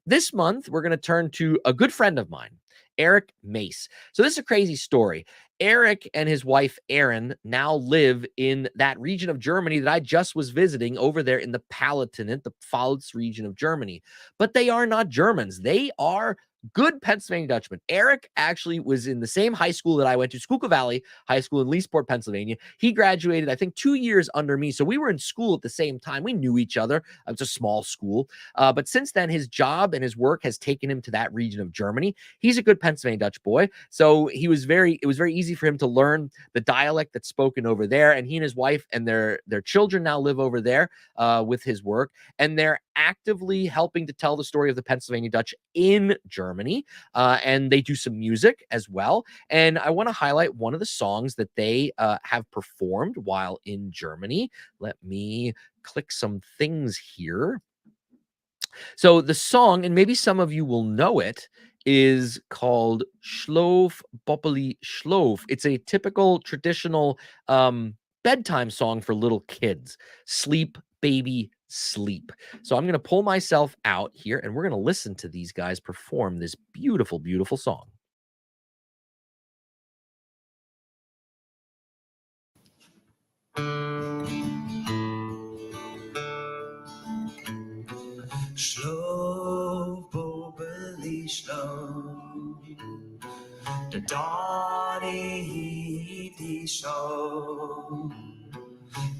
this month, we're going to turn to a good friend of mine, Erich Mace. So this is a crazy story. Erich and his wife, Erin, now live in that region of Germany that I just was visiting over there in the Palatinate, the Pfalz region of Germany. But they are not Germans. They are good Pennsylvania Dutchman. Erich actually was in the same high school that I went to, Schuylkill Valley High School in Leesport, Pennsylvania. He graduated, I think, 2 years under me. So we were in school at the same time. We knew each other. It's a small school. But since then, his job and his work has taken him to that region of Germany. He's a good Pennsylvania Dutch boy. So it was very easy for him to learn the dialect that's spoken over there. And he and his wife and their children now live over there with his work. And they're actively helping to tell the story of the Pennsylvania Dutch in Germany. And they do some music as well. And I want to highlight one of the songs that they have performed while in Germany. Let me click some things here. So the song, and maybe some of you will know it, is called Schlof, Bobbeli, Schlof. It's a typical traditional bedtime song for little kids. Sleep, baby, sleep. So I'm going to pull myself out here and we're going to listen to these guys perform this beautiful, beautiful song. Schlof, Bobbeli, Schlof. The Donny die Show.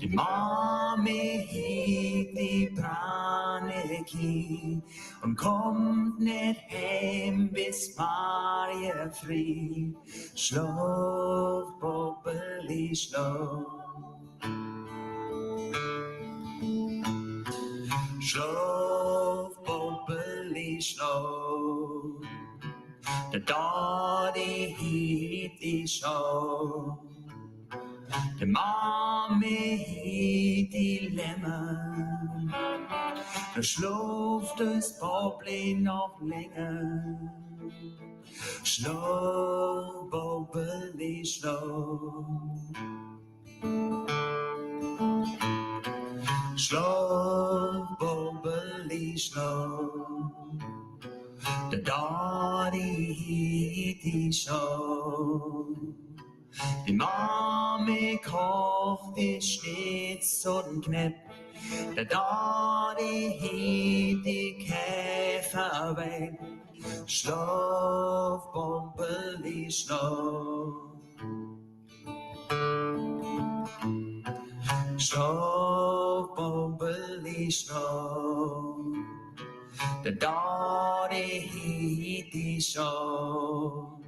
Die Mami hielt die Braneki und kommt nicht heim bis Marienfried. Schlof, Bobbeli, schlof. Schlof, Bobbeli, schlof. Der Daddy hielt die Schau. Der Mami hielt die Lämmer. Da schluft das Bobbeli noch länger. Schlof, Bobbeli, schlof. Schlof, Bobbeli, schlof. Der Daddy hielt die Schau. Die Mami kochte stets und Knepp. Der Daddy hielt die Käfer weg. Schlof, Bobbeli, schlof. Schlof, Bobbeli, schlof. Der Daddy hielt die Schau.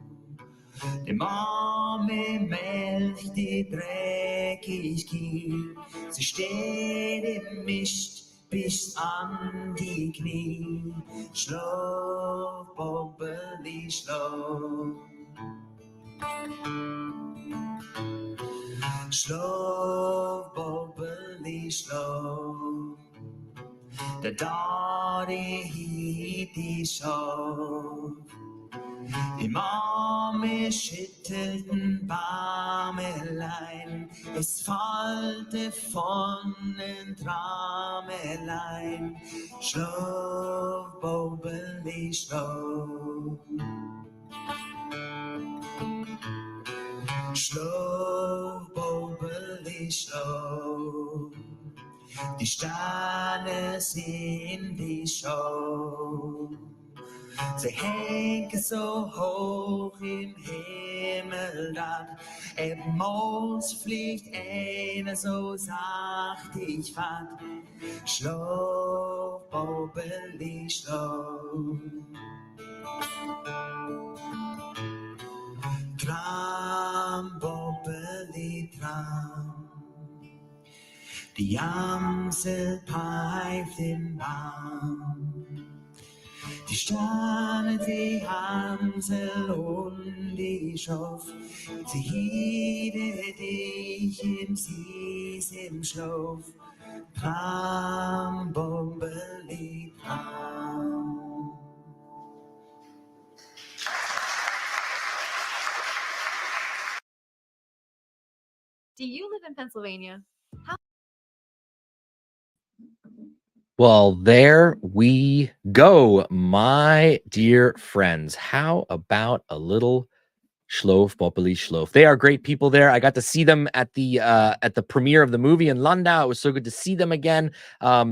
Die Mami melkt die Dreckigkeit. Sie steht im Mist bis an die Knie. Schlof, Bobbeli, schlof. Schlof, Bobbeli, schlof. Der Daddy hielt die Schau. Die Mami schüttelten Barmelein, es fallte von den Tramelein. Schlof, Bobbeli, schlof. Schlof, Bobbeli, schlof. Die Sterne sind die Schau. Sie hängen so hoch im Himmel, dat im Mond fliegt eine so sachtig fad. Schlof, Bobbeli, schlof. Tram, Bobbeli, tram. Die Amsel pfeift im Baum. Die Sterne, die Amsel und die Schof, sie hiede dich im Sies im Schlof. Tram, Bobbeli, tram. Do you live in Pennsylvania? Well, there we go, my dear friends. How about a little Schlof, Bobbeli, Schlof? They are great people there. I got to see them at the premiere of the movie in Landau. It was so good to see them again.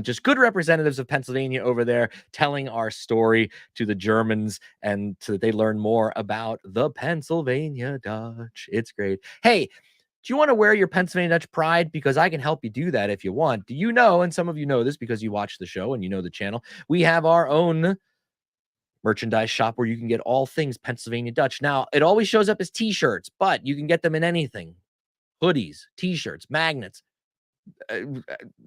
Just good representatives of Pennsylvania over there, telling our story to the Germans and so that they learn more about the Pennsylvania Dutch. It's great. Hey, do you want to wear your Pennsylvania Dutch pride? Because I can help you do that if you want. Do you know, and some of you know this because you watch the show and you know the channel, we have our own merchandise shop where you can get all things Pennsylvania Dutch. Now, it always shows up as t-shirts, but you can get them in anything. Hoodies, t-shirts, magnets,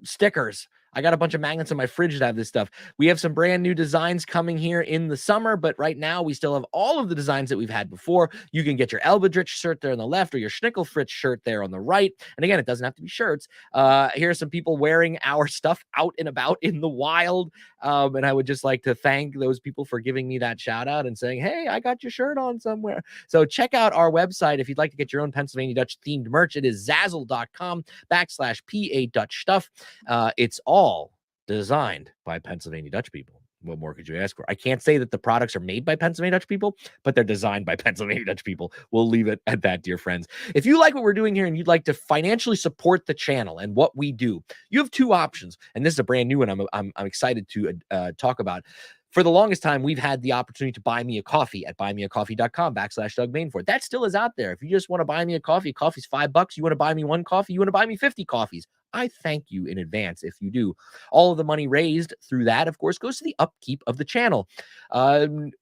stickers. I got a bunch of magnets in my fridge that have this stuff. We have some brand new designs coming here in the summer, but right now we still have all of the designs that we've had before. You can get your Elbedrich shirt there on the left or your Schnickelfritz shirt there on the right. And again, it doesn't have to be shirts. Here are some people wearing our stuff out and about in the wild. And I would just like to thank those people for giving me that shout out and saying, hey, I got your shirt on somewhere. So check out our website if you'd like to get your own Pennsylvania Dutch themed merch. It is zazzle.com/PA Dutch stuff. It's all designed by Pennsylvania Dutch people. What more could you ask for? I can't say that the products are made by Pennsylvania Dutch people, but they're designed by Pennsylvania Dutch people. We'll leave it at that, dear friends. If you like what we're doing here and you'd like to financially support the channel and what we do, you have two options. And this is a brand new one I'm excited to talk about. For the longest time, we've had the opportunity to buy me a coffee at buymeacoffee.com/Doug Mainford. That still is out there. If you just want to buy me a coffee, coffee's $5. You want to buy me one coffee, you want to buy me 50 coffees. I thank you in advance if you do. All of the money raised through that, of course, goes to the upkeep of the channel.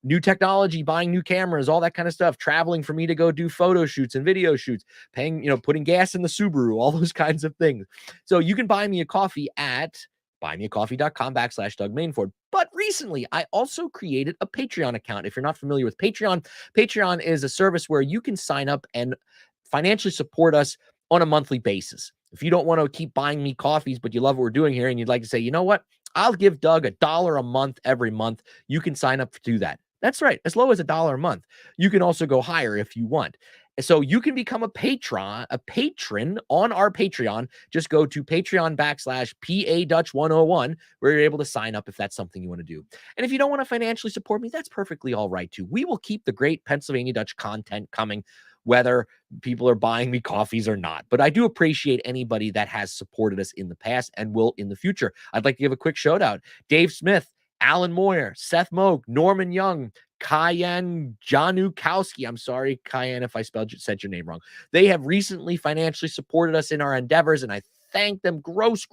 New technology, buying new cameras, all that kind of stuff, traveling for me to go do photo shoots and video shoots, paying, putting gas in the Subaru, all those kinds of things. So you can buy me a coffee at buymeacoffee.com/Doug Mainford. But recently, I also created a Patreon account. If you're not familiar with Patreon, Patreon is a service where you can sign up and financially support us on a monthly basis. If you don't want to keep buying me coffees, but you love what we're doing here and you'd like to say, you know what, I'll give Doug $1 a month every month, you can sign up to do that. That's right, as low as $1 a month. You can also go higher if you want. So you can become a patron on our Patreon. Just go to Patreon.com/PADutch101, where you're able to sign up if that's something you want to do. And if you don't want to financially support me, that's perfectly all right too. We will keep the great Pennsylvania Dutch content coming, whether people are buying me coffees or not. But I do appreciate anybody that has supported us in the past and will in the future. I'd like to give a quick shout out. Dave Smith, Alan Moyer, Seth Moak, Norman Young, Kyan Janukowski. I'm sorry, Kyan, if I said your name wrong. They have recently financially supported us in our endeavors, and I thank them. Gross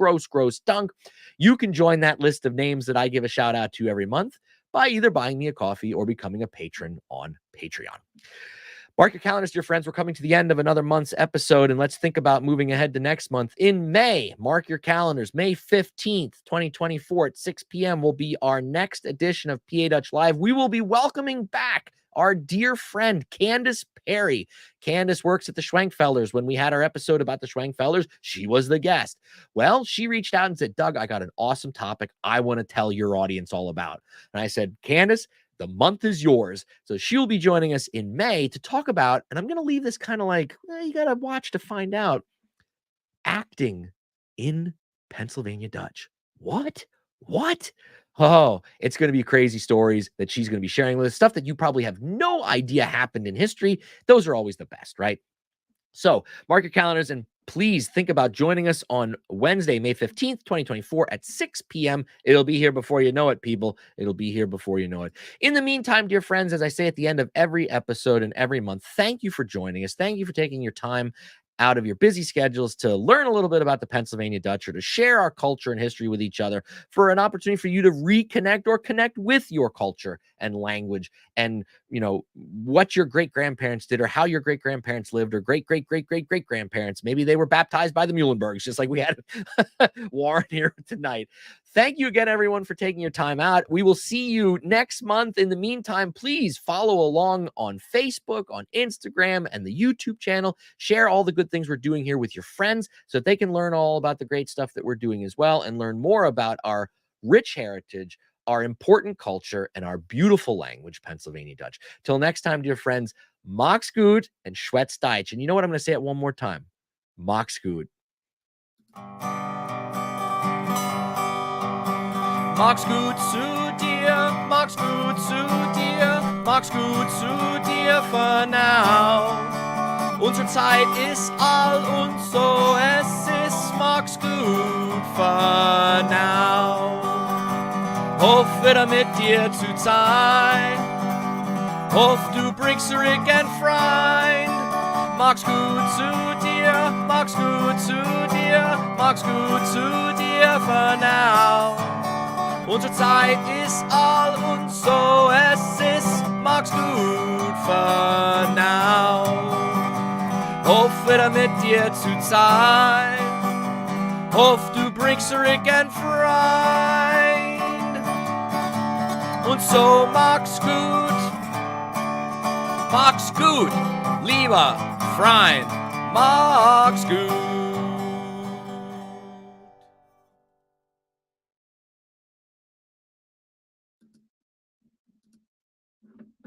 dunk. You can join that list of names that I give a shout out to every month by either buying me a coffee or becoming a patron on Patreon. Mark your calendars, dear friends. We're coming to the end of another month's episode, and let's think about moving ahead to next month. In May, mark your calendars. May 15th, 2024 at 6 p.m. will be our next edition of PA Dutch Live. We will be welcoming back our dear friend, Candace Perry. Candace works at the Schwenkfelders. When we had our episode about the Schwenkfelders, she was the guest. Well, she reached out and said, Doug, I got an awesome topic I want to tell your audience all about. And I said, Candace, the month is yours. So she'll be joining us in May to talk about, and I'm going to leave this kind of like, you got to watch to find out, acting in Pennsylvania Dutch. What? Oh, it's going to be crazy stories that she's going to be sharing with us, stuff that you probably have no idea happened in history. Those are always the best, right? So mark your calendars and please think about joining us on Wednesday, May 15th, 2024 at 6 p.m. It'll be here before you know it, people. It'll be here before you know it. In the meantime, dear friends, as I say at the end of every episode and every month, thank you for joining us. Thank you for taking your time out of your busy schedules to learn a little bit about the Pennsylvania Dutch or to share our culture and history with each other, for an opportunity for you to reconnect or connect with your culture and language and, what your great-grandparents did or how your great-grandparents lived or great-great-great-great-great-grandparents. Maybe they were baptized by the Muhlenbergs, just like we had Warren here tonight. Thank you again, everyone, for taking your time out. We will see you next month. In the meantime, please follow along on Facebook, on Instagram, and the YouTube channel. Share all the good things we're doing here with your friends so that they can learn all about the great stuff that we're doing as well and learn more about our rich heritage, our important culture, and our beautiful language, Pennsylvania Dutch. Till next time, dear friends, Max gut and Schwetz Deutsch. And you know what? I'm going to say it one more time. Max gut. Mag's gut zu dir, mag's gut zu dir, mag's gut zu dir für now. Unsere Zeit ist all und so es ist, mag's gut für now. Hoff wieder mit dir zu sein, hoff du bringst zurück ein Freund. Mag's gut zu dir, mag's gut zu dir, mag's gut zu dir für now. Unsere Zeit ist all und so es ist, mag's gut für now. Hoff wieder mit dir zu sein, hoff du bringst zurück ein Freund. Und so mag's gut, lieber Freund, mag's gut.